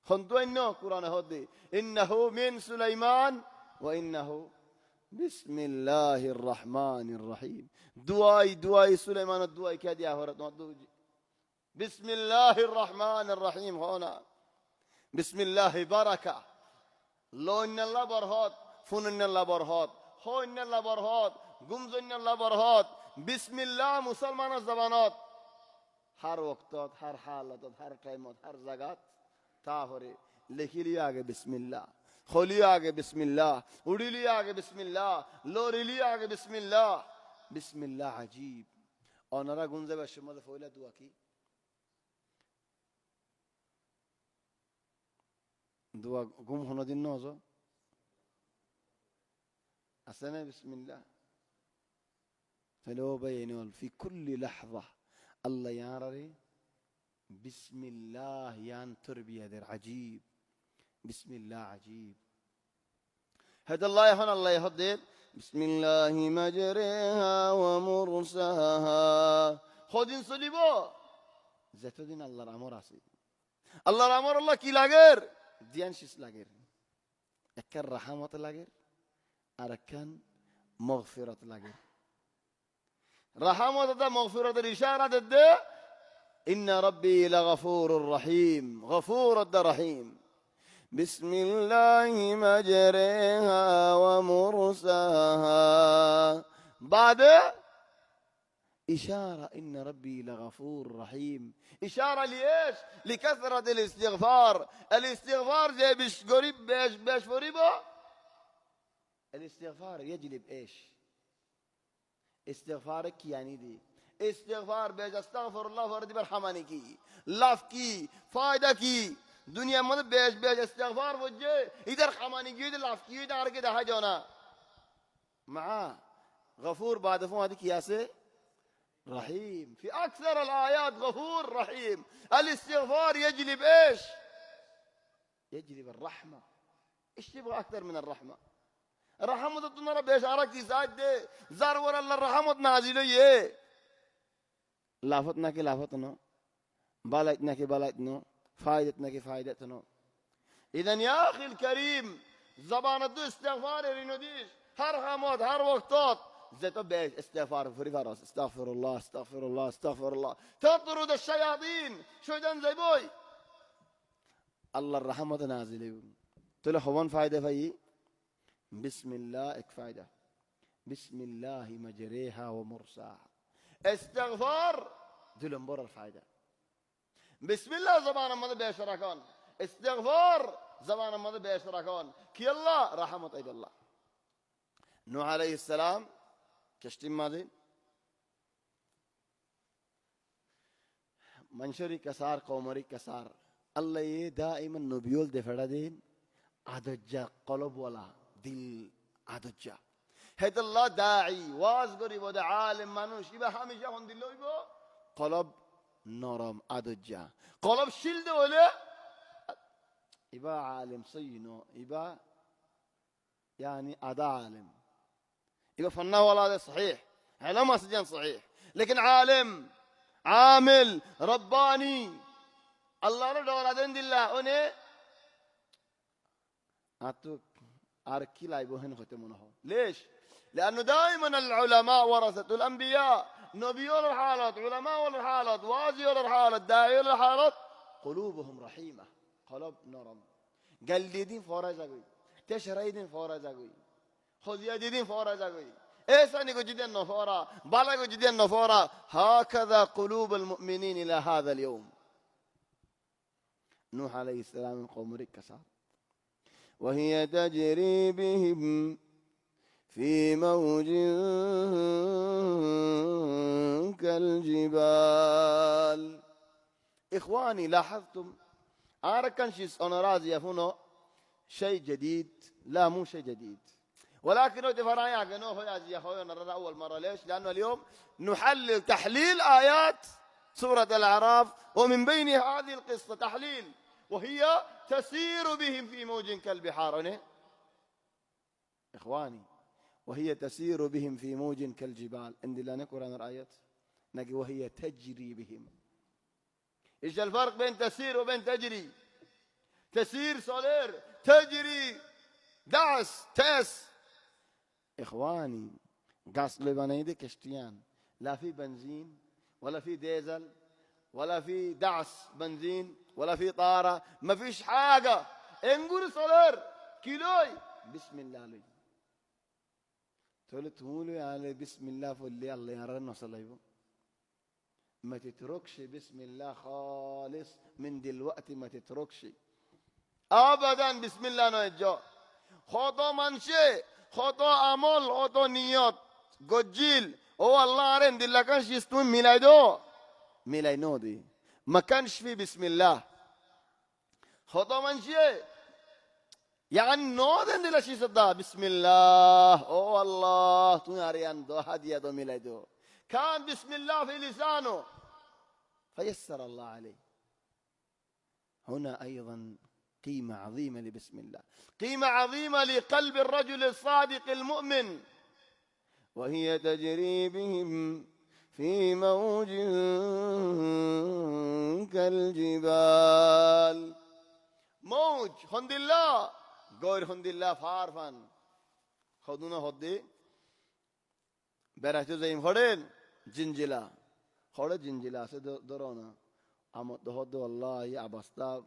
খন দুয়াই ন কুরআনে হদ্দি ইন্নাহু মিন সুলাইমান ওয়া ইন্নাহু বিসমিল্লাহির রহমানির রহিম দুয়াই সুলাইমানের দুয়াই কে দিয়া হরে তোমার বিসমিল্লাহির রহমানির রহিম হনা বিসমিল্লাহি বারাকা লইনাল্লাহ বরহত ফুননাল্লাহ বরহত হইনাল্লাহ বরহত গুমজন্নাল্লাহ বরহত বিসমিল্লাহ মুসলমানের জবানত হর ওয়াক্তত হর হালাতত হর টাইমত হর জায়গাত তা হরে লিখিলি আগে বিসমিল্লাহ খলিয়া আগে বিসমিল্লাহ উড়িলিয়া আগে বিসমিল্লাহ লোরিলিয়া আগে বিসমিল্লাহ বিসমিল্লাহ আজীব অনারা গুনজে বাসে মধ্যে ফয়লা দোয়া কি দোয়া গুম হনো দিন নজ আছে না বিসমিল্লাহ হ্যালো বাইনুল ফি কুল্লি লাহযা আল্লাহ ইয়ারে বিসমিল্লাহ ইয়ান তরবিয়াদের আজীব বিসমিল্লাহ আজীব هذا الله يهون الله يهدد بسم الله مجريها ومرساها خودين سليبو زيتو دين الله الامر اسي الله الامر الله كي لاغير ديان شيس لاغير اكن رحمت لاغير اركن مغفرة لاغير رحمت ده مغفرة الاشارة ده ان ربي لغفور رحيم غفور الرحيم بسم الله مجريها ومرساها بعد إشارة إن ربي لغفور رحيم إشارة لإيش لكثرة الاستغفار زي بش قريب باش فريبه الاستغفار يجلب إيش استغفارك يعني دي استغفار باش استغفر الله وردي برحماني كي لاف كي فايدة كي दुनिया में बेश इस्तिग़फ़ार वजह इधर खमानी की इधर लाफ की इधर आगे दहा जाना मआ गफूर बाद फुआद किया से रहीम في أكثر الآيات غفور رحيم الاستغفار يجلب إيش يجلب الرحمة إيش تبغى أكثر من الرحمة رحمة الدنيا بيش عرق زاد ده زار ور الله رحمة نازله يه لافتنا كي لافتنا بالاتنا كي بالاتنا فائدتنا كي فائدتنا إذن يا أخي الكريم زبان الدو استغفار رينوديش هر حمد هر وقتات زيتو بيش استغفار فري فراس استغفر الله تطرد الشياطين شو يدن زي بوي الله الرحمة نازل تقول هون فايدة في بسم الله اك فايدة. بسم الله مجريها ومرساها. استغفار دلهم برا الفايدة. بسم الله زبان ماذا بيشركون. استغفار زبان ماذا بيشركون. كي الله رحمة أيد الله. نوح عليه السلام كشتم ماذا منشري كسار قومري كسار الله دائما نبيول دفردين عدجا قلب ولا دل عدجا هيد الله داعي وازغري ودا عالم منوش يبا هميشه هون دلو يبا قلب نرم عدجا قلب شيل ده ولا يبا عالم صينو يبا يعني أدا عالم يبا فنا ولا ده صحيح علم سجن صحيح لكن عالم عامل رباني الله له دورا دين دلله أني أتوك أركي لا يبوهن ختمونه ليش؟ لأنه دائما العلماء ورثة الأنبياء نبيون الحالات علماء الحالات وازي الحالات داعي الحالات قلوبهم رحيمة قلب نرم قلدين فورا جاوي تشريدين فورا جاوي خذيادين فورا جاوي إيساني کو جدين نفورا بالا کو جدين نفورا هكذا قلوب المؤمنين إلى هذا اليوم. نوح عليه السلام قوم ركسا وهي تجري بهم في موج كالجبال. إخواني لاحظتم أركن شيء أنا راضي أفونه شيء جديد لا مو شيء جديد ولكن تفرعي أجنوه يا أخوي نرى أول مرة ليش؟ لأنه اليوم نحلل تحليل آيات سورة الأعراف ومن بين هذه القصة تحليل وهي تسير بهم في موج كالبحار. إخواني وهي تسير بهم في موج كالجبال عندي لا نقرأ الآيات نجي وهي تجري بهم. إيش الفرق بين تسير وبين تجري؟ تسير صغير تجري دعس تس. إخواني قاس لبنان كشتيان لا في بنزين ولا في ديزل ولا في دعس بنزين ولا في طارة ما فيش حاجة انقل صغير كيلوي بسم الله لي تقول تقولوا يعني بسم الله فولي الله يرنا صليبه ما تتركش بسم الله خالص من دلوقتي ما تتركش ابدا بسم الله نجا خطا منشي خطا عمل خطا نيات گجيل هو الله عارف دل كانش يستوي ميلايدو دي ما كانش في بسم الله خطا منشي يعني نودن دل شي صدا بسم الله او الله تو ياريان دو هديه دو ميلايدو كان بسم الله في لسانه فيسر الله عليه. هنا أيضا قيمة عظيمة لبسم الله قيمة عظيمة لقلب الرجل الصادق المؤمن. وهي تجري بهم في موج كالجبال. موج هند الله غير هند الله فارفان خدونا هدي براتو زين خورين جنجلا خورة جنجلا سه درونا اما دهود والله يا ابستا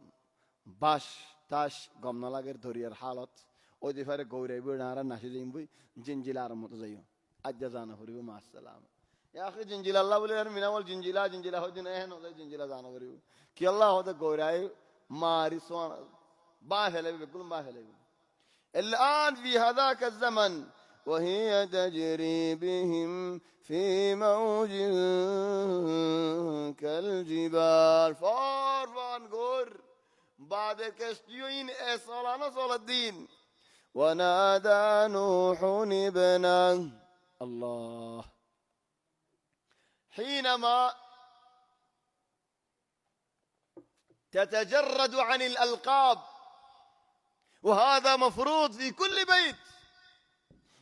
باش تاش غمنا لاغر دوريار حالت او دي فر غوري بنارا ناشي زين بي جنجلا رمت زيو اجزانا فريو مع السلامه يا اخي جنجلا الله بولي من اول جنجلا هودين اهن جنجلا زانا فريو كي الله هذا غوراي ماري سوان باهله بكل باهله. الآن في هذاك الزمن وهي تجري بهم في موج كالجبال فارفان غور بعد كشتيوين إصلانا صل الدين. ونادى نوح ابنه الله حينما تتجرد عن الألقاب وهذا مفروض في كل بيت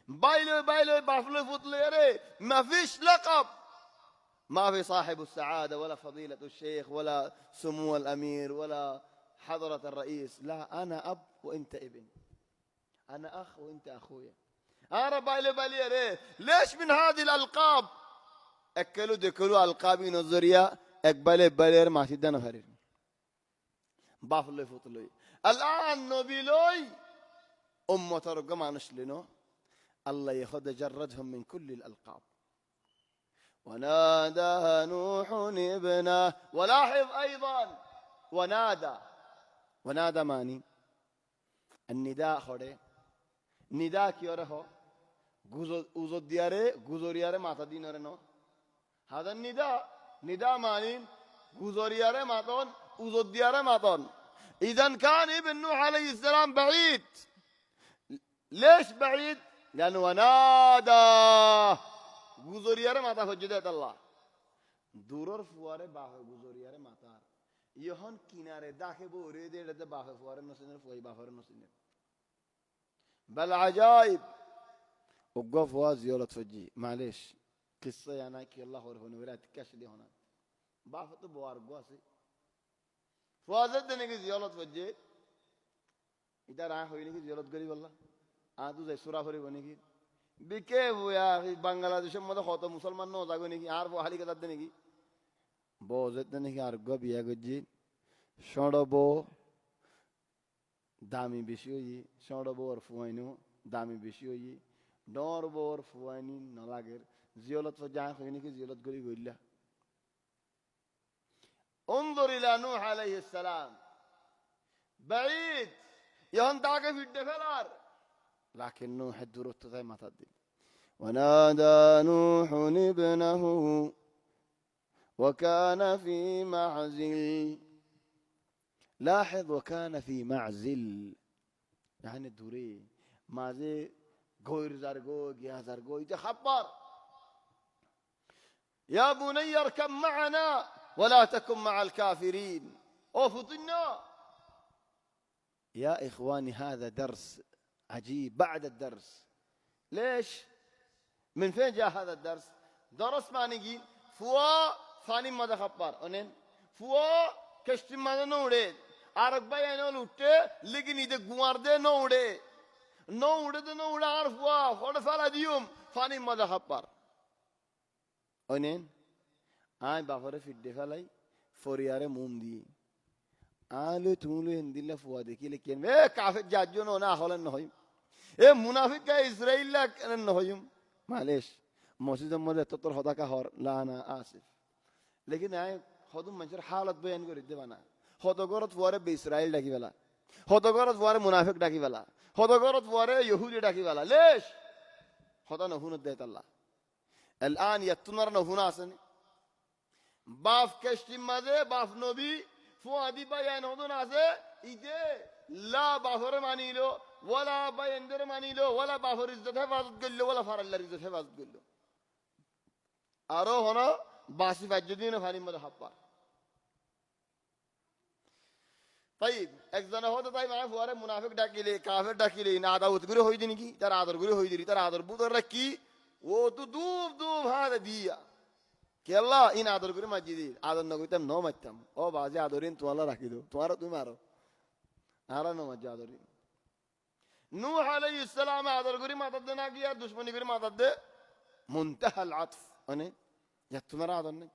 بايلو بافلو فطليري ما فيش لقب ما في صاحب السعادة ولا فضيلة الشيخ ولا سمو الأمير ولا حضرة الرئيس لا أنا أب وأنت ابن أنا أخ وأنت أخويا أنا بايلو ليش من هذه الألقاب أكلوا دكلوا ألقابي نظرية أقبل بالير ما تدنا فرير বাপ লই ফুত লই আল্লাহ নবী লই উম্মতর গ মানুষ লিনো আল্লাহ ইয়াখুদ জাররাতহুম মিন কুল্লিল আলকাব ونادى نوح ابنه ولاحظ ايضا ونادى ماني النداء خده نداء كيوره هو উজর দিয়ারে গুজরিয়ারে মাথা দিনরে ন হাদার নিদা মানিন গুজরিয়ারে মাতন উজর দিয়ারে মাতন ইদান কান ইবন নূহ আলাইহিস সালাম بعيد ليش بعيد لانه ونادى গুজরিয়ারে মাথা হজ্জে দেয় আল্লাহ দূরর ফুয়ারে বাহে গুজরিয়ারে মাথা ইহন কিনারে দাখে বরে দেড়তে বাহে ফুয়ারে নসিনের ফুয়াই বাহরে নসিনের بل عجائب وقف زيارة فجي معلش قصة يعني كي الله هو ولا تكشلي هنا بعرف بوار قاسي فوازد نيجي زيارة فجي إذا راح هو نيجي زيارة قريب الله آدو زي سورة فري بنيجي بكيف يا أخي بنغلاديش ما ده خاطر مسلمان نو زاغو نيجي عارف حالي كذا نيجي بوزد نيجي أرجع بيا قجي شنو بو دامي بيشوي شنو بو أرفوينو دامي بيشوي دور بور فواني نلاقر زيارة فجأة خليني كي زيارة قري قلة انظر إلى نوح عليه السلام بعيد يهنداك في الدفلار لكن نوح الدروت زي ما تدي ونادى نوح ابنه وكان في معزل لاحظ وكان في معزل يعني الدوري مازي غير زرقو يا زرقو يتخبر يا بني اركب معنا ولا تكن مع الكافرين أوفطنا يا إخواني هذا درس عجيب بعد الدرس ليش من فين جاء هذا الدرس درس ما نجي فوا ثاني ماذا خبر أنين فوا كشتي ماذا نوري أرك بيانو لوتة لكن إذا قوارده نوري نوري ده نوري عارفوا خود فلا ديوم ثاني ماذا خبر أنين آي بافر في الدفاعي فورياره مومدي آلو تولو هنديلا فوا دكي لكن إيه كافر جاجون ونا خالن نهيم إيه منافق كإسرائيل لك أنا نهيم معلش مسجد ماذا تطر هذا كهار لا أنا آسف لكن آي خدوم منشر حالة بيان قريد بنا خدا قرط فواره بإسرائيل داكي بلا خدا قرط فواره منافق داكي بلا خدا قرط فواره يهودي داكي بلا ليش خدا نهون الدهت الله الآن يتنر نهون آسني باف كشتي ماذا باف نبي فوادي بيان هذون آسه إيده لا بافر مانيلو ولا بيندر مانيلو ولا بافر إزدة حفاظت قلو ولا فار الله إزدة حفاظت قلو أرو هنا باسي فجدين فاني ماذا حبار طيب একজনে হতো তাই মানে ফুয়ারে মুনাফিক ডাকিলে কাফের ডাকিলে না আদাউত করে হই দিনি কি তার আদর করে হই দিলি তার আদর বুতরা কি ও তো দুব দুব হাতে দিয়া কে আল্লাহ ইন আদর করে মাজি দি আদর না কইতাম ন মারতাম ও বাজে আদরিন তোয়ালা রাখি দো তোমারও তুমি মারো আরা ন মাজি আদরিন নূহ আলাইহিস সালাম আদর করে মাথা দে না গিয়া দুশমনি করে মাথা দে মুনতাহা আল আতফ মানে যা তোমার আদর নেই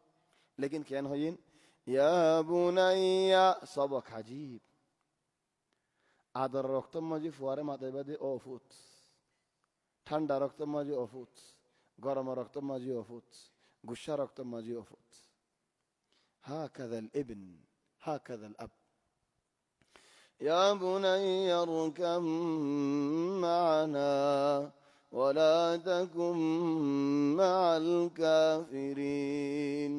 लेकिन কেন হইন ইয়া বুনাইয়া সবক আজীব আদর রক্তম মাঝি ফুয়ারে মাথায় বাদে অফুত ঠান্ডা রক্তম মাঝি অফুত গরম রক্তম মাঝি অফুত গুসা রক্তম মাঝি অফুত هكذا الابن هكذا الاب يا بني اركب معنا ولا تكن مع الكافرين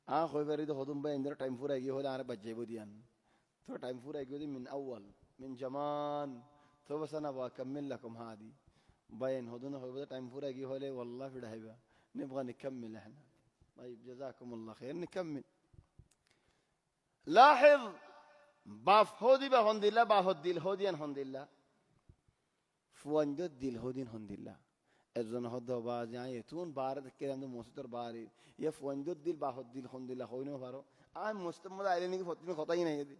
خوي فريد خدوم بين در टाइम पूरा गया होला आरे बच्चे बुदियान तो टाइम पूरा गया من اول من زمان तो बस انا بكمل لكم هذه بين هدونا هو टाइम पूरा गया होला والله في دهيبه نبغى نكمل احنا طيب جزاكم الله خير نكمل لاحظ باف هودي بهند الله باهد دل هوديان هند الله فوند دل هودين هند الله اذن هدا باز يعني تون بارد كلام موسطر باري يا فوند دل باهد دل هند الله هوينو فارو ام مستمد عليني कि फतमी खता ही नहीं है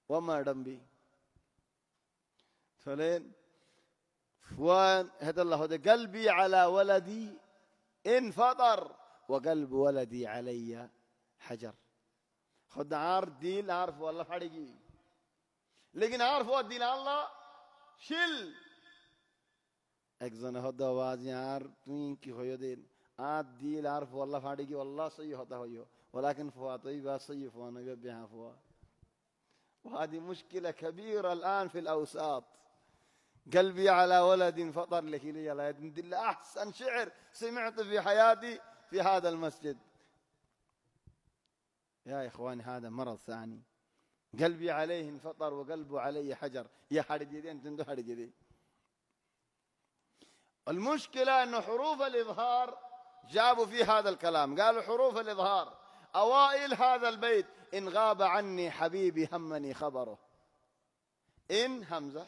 वो मैडम भी فلين فوان هذا الله هذا قلبي على ولدي انفطر وقلب ولدي علي حجر خد عار ديل عارف والله فارغي लेकिन عارف वो दिल अल्लाह शिल একজনে হদা আওয়াজ यार তুই কি হইও দিন আদ দিল عارف والله فارغي والله صحيح হতা হইও ولكن فواتي بس صحيح فوانا بها فوا وهذه مشكلة كبيرة الآن في الأوساط قلبي على ولد فطر لك لي لا يدل أحسن شعر سمعت في حياتي في هذا المسجد يا إخواني هذا مرض ثاني قلبي عليه انفطر وقلبه علي حجر يا حرجدين تندو حرجدين المشكلة أنه حروف الإظهار جابوا في هذا الكلام قالوا حروف الإظهار أوائل هذا البيت إن غاب عني حبيبي همني خبره إن همزة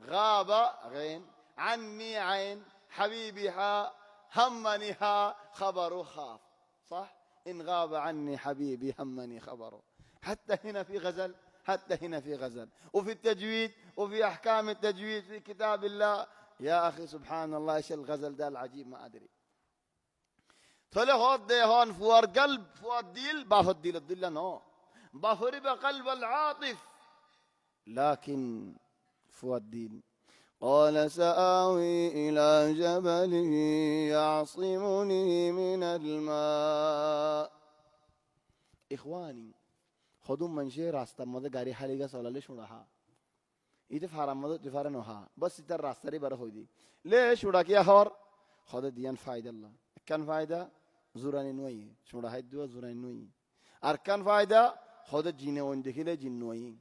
غاب غين عني عين حبيبي ها همني ها خبره خاف صح إن غاب عني حبيبي همني خبره حتى هنا في غزل حتى هنا في غزل وفي التجويد وفي أحكام التجويد في كتاب الله يا أخي سبحان الله إيش الغزل ده العجيب ما أدري فله ده هون فوار قلب فوار ديل بافر ديل الدلة نو بافر بقلب العاطف لكن فوار ديل قال سآوي إلى جبل يعصمني من الماء إخواني خدوم منشي راستة ماذا غاري حاليغا سوالالي شوڑاها إذا فارم ماذا تفارنوها بس إذا راستة ري برا خوي دي ليش شوڑا كيا خور خد ديان فايدة الله كان فايدة زوراني نوي شوڑا هاي دوا زوراني نوي أركان فايدة خد جينة وندخيلة جين نوي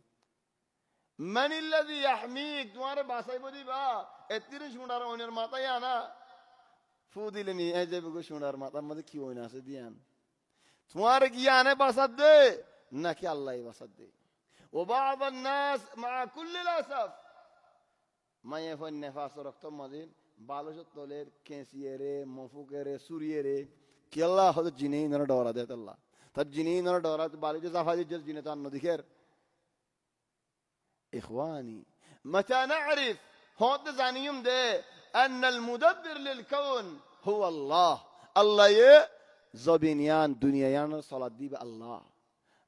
من الذي يحميك تمہارے باسائی بودی با اتری شوندار اونر ماتا یانا فودی لنی اجے بگو شوندار ماتا مدد کیوں ہونا سے دیان تمہارے کیانے باسد دے نہ کہ اللہ باسد دے وبعض الناس مع كل الأسف ما يفعل نفاس ركتم مدين بالوش تولير كنسيره منفوكره سوريره كي الله خد جيني نرى دورا ده الله تب جيني نرى دورا بالوش زافاجي جس جيني تان نديكر إخواني متى نعرف هون زانيوم ده أن المدبر للكون هو الله الله يه زبينيان دنيايان صلاة دي بالله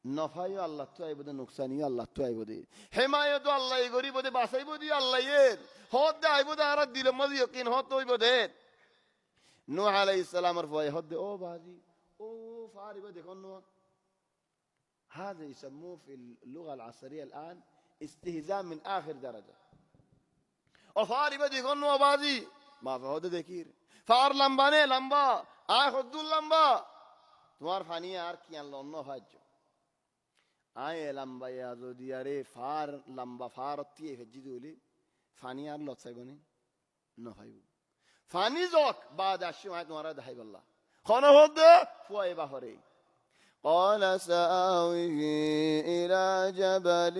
نفايو الله توي بده نقصانيو الله توي بده حماية الله يغري بده باساي بده الله يه هون ده أي بده أراد دل ما يقين هون توي بده نوح عليه السلام رفوي هون ده أو بازي أو فاري بده كنوا هذا يسموه في اللغة العصرية الآن استهزاء من آخر درجة وفاري بدي كنوا بازي ما في هذا ذكير فار لمبانه لمبا آخذ دول لمبا تمار فاني يار كيان لونو هاجو آيه لمبا يا زو دياري فار لمبا فار تيه هجدولي فاني يار لوت سايبوني نو هايو فاني زوك بعد أشياء ما تمارا ده هاي بالله خانه هذا فواي بحري قال سآوي إلى جبل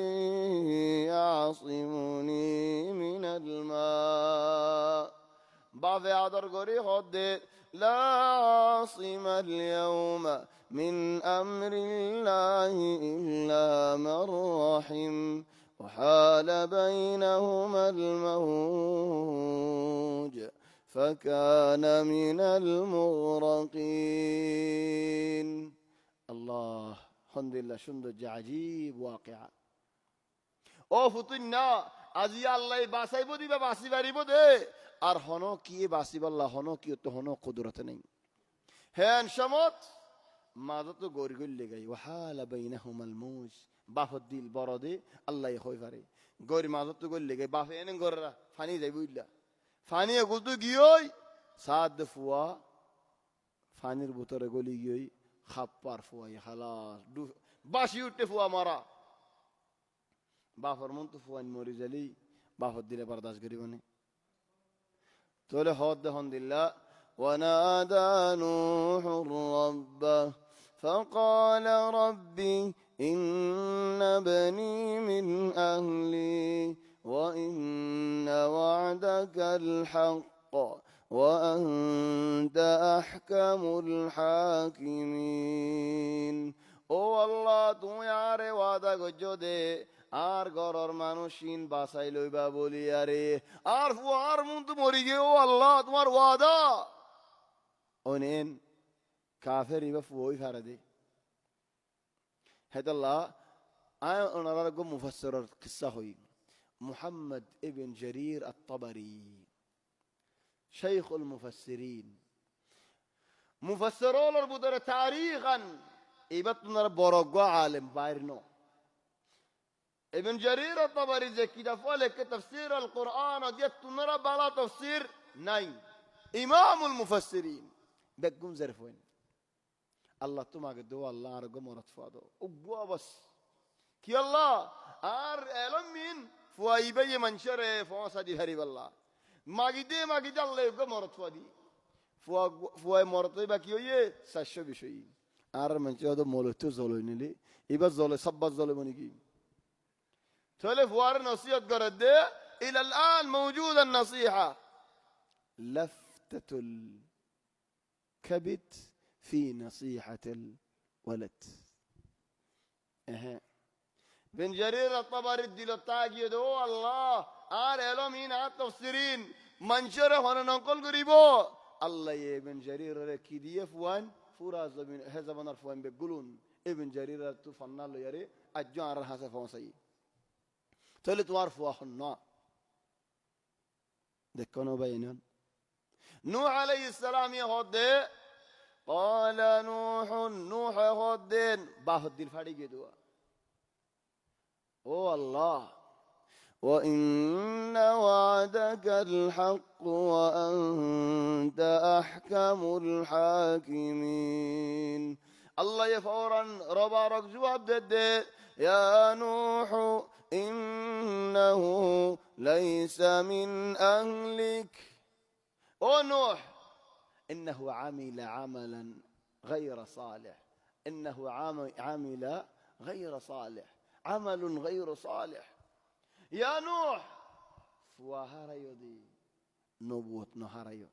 يعصمني من الماء بعض عذر قري خد لا عاصم اليوم من أمر الله إلا من رحم وحال بينهما الموج فكان من المغرقين الله الحمد لله شندو عجيب واقعة او فتنا ازي الله باساي بودي باسي باري بودي আর হনো কি বাসিব আল্লাহ হনো কি তো হনো কুদরত নেই হ্যাঁ শমত মাদা তো গরি গলি লাগাই ওয়াহালা বাইনাহুমাল মুজ বাফদ দিল বরদে আল্লাহ হই পারে গরি মাদা তো গলি লাগাই বাফে এনে গররা ফানি যাই বুইলা ফানি গুলতু গিয়ই সাদ ফুয়া ফানির ভিতরে গলি গিয়ই খাপ্পার ফুয়াই খালাস বাসি উঠতে ফুয়া মারা বাফর মন তো ফুয়ান মরি জালি বাফদ দিলে বরদাস্ত করিবনে تولي حد الحمد لله ونادى نوح ربه فقال ربي إن بني من أهلي وإن وعدك الحق وأنت أحكم الحاكمين أو الله تو يا وعدك جودي আর গরর মানুষিন বাসাই লইবা বলি আরে আর ফুয়ার মন তো মরি গে ও আল্লাহ তোমার ওয়াদা ওনেন কাফের ইবা ফুই ফারা দে هذا الله أنا رجل مفسر قصة محمد ابن جرير الطبري شيخ المفسرين مفسرون البدر تاريخا إبتنا برجع عالم بايرنو ابن جرير الطبري زكي دفولك تفسير القرآن وديت نرى بلا تفسير ناين إمام المفسرين بقوم زرفوين الله تما قدوا الله رقم ورتفاضو أبوا بس كي الله ألمين فوايبي منشر فواسدي هرب الله ما قد الله رقم ورتفادي فواي مرتبة كيويه ساشو بشوي منشر هذا مولتو زولوني لي إبا زول سبب زولوني كي تولي فوار نصيحة قرد إلى الآن موجودة النصيحة لفتة الكبت في نصيحة الولد بن جرير الطبري الدلتاج يدعو الله لهم هنا التفسيرين منشره هنا ننقل قريبو الله يا ابن جرير ركيدية فوان فراز من هذا من الفوان بيقولون ابن جرير تفنى له يري أجان رهاسة فوان سي تلت وارفوا خنا دكانوا بينهم نوح عليه السلام يهود قال نوح يهودين باهد الفريق يدوا أو الله وإن وعدك الحق وأنت أحكم الحاكمين الله يفورا ربا رجوا بدد يا نوح إنه ليس من أهلك أو نوح إنه عمل عملا غير صالح إنه عمل غير صالح عمل غير صالح يا نوح فواهريو دي نبوت نهريو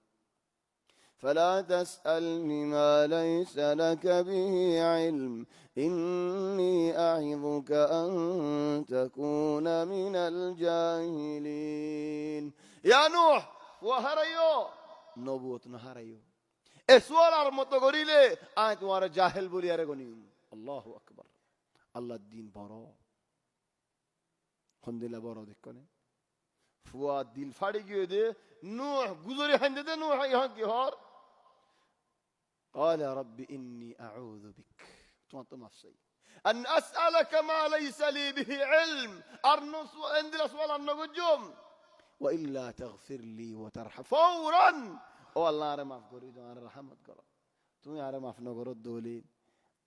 فلا تسألني ما ليس لك به علم إني أعظك أن تكون من الجاهلين يا نوح فواهريو نبوت نهريو اسوال ارمتغوري لي آنت وارا جاهل بولي أرغنيم الله أكبر الله الدين بارو خندلا بارو دكانه فوا دل فاڑی گیو دے نوح گزری ہندے دے نوح یہاں کی ہار قال رب إني أعوذ بك أن أسألك ما ليس لي به علم أرنص عند الأسوال النجوم وإلا تغفر لي وترحم فورا والله أنا ما أفكر إذا أنا رحمت قرأ تومي أنا ما أفنى قرأ دولي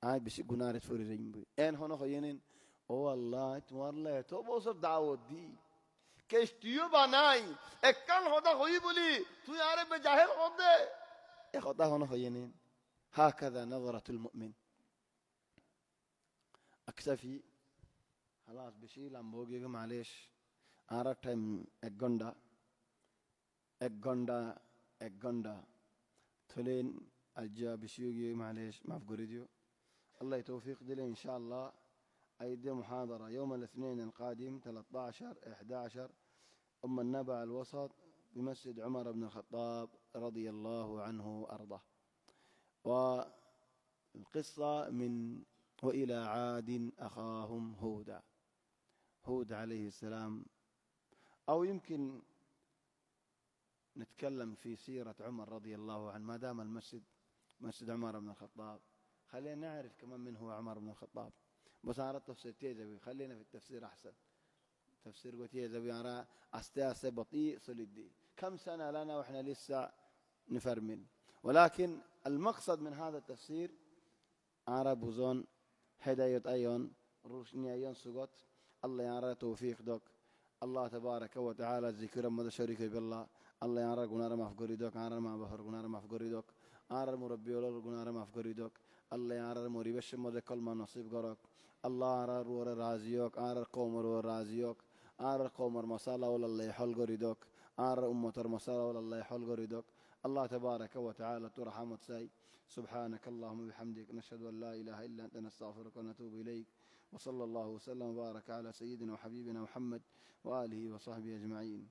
عاد بس جنارة فوري ريمبي إن هنا خيانين والله تمارله تو بوسر دعوت دي كشتيو بناي اكل هذا خوي بولي تو ياره بجاهل خده اخوتا هنا خيانين هكذا نظرة المؤمن أكتفي خلاص بشيل عم بوجي معلش أنا تايم اجندا تلين الجا بشيوجي معلش ما في قريديو الله يتوفيق دلي إن شاء الله أيدي محاضرة يوم الاثنين القادم 13/11 النبع الوسط بمسجد عمر بن الخطاب رضي الله عنه وأرضاه والقصة من وإلى عاد أخاهم هود عليه السلام أو يمكن نتكلم في سيرة عمر رضي الله عنه ما دام المسجد مسجد عمر بن الخطاب خلينا نعرف كمان من هو عمر بن الخطاب بس أنا تفسير تيجي خلينا في التفسير أحسن تفسير قوتي زبي أنا أستأسى بطيء صلدي كم سنة لنا وإحنا لسه نفرمن ولكن المقصد من هذا التفسير عرب وزون هداية أيون روشني أيون سقط الله يعرى توفيق دوك الله تبارك وتعالى ذكر مدى شريك بالله الله يعرى قنار مفقري دوك عرى ما بحر قنار مفقري دوك عرى مربي ولا قنار مفقري دوك الله يعرى مريبش مدى كل ما نصيب قرق الله عرى رور رازيوك عرى قومر ورازيوك عرى قومر مسالة ولا الله يحل قريدوك عرى أمة مسالة ولا الله يحل قريدوك الله تبارك وتعالى ترحمت ساي سبحانك اللهم وبحمدك نشهد أن لا إله إلا أنت نستغفرك ونتوب إليك وصلى الله وسلم وبارك على سيدنا وحبيبنا محمد وآله وصحبه أجمعين.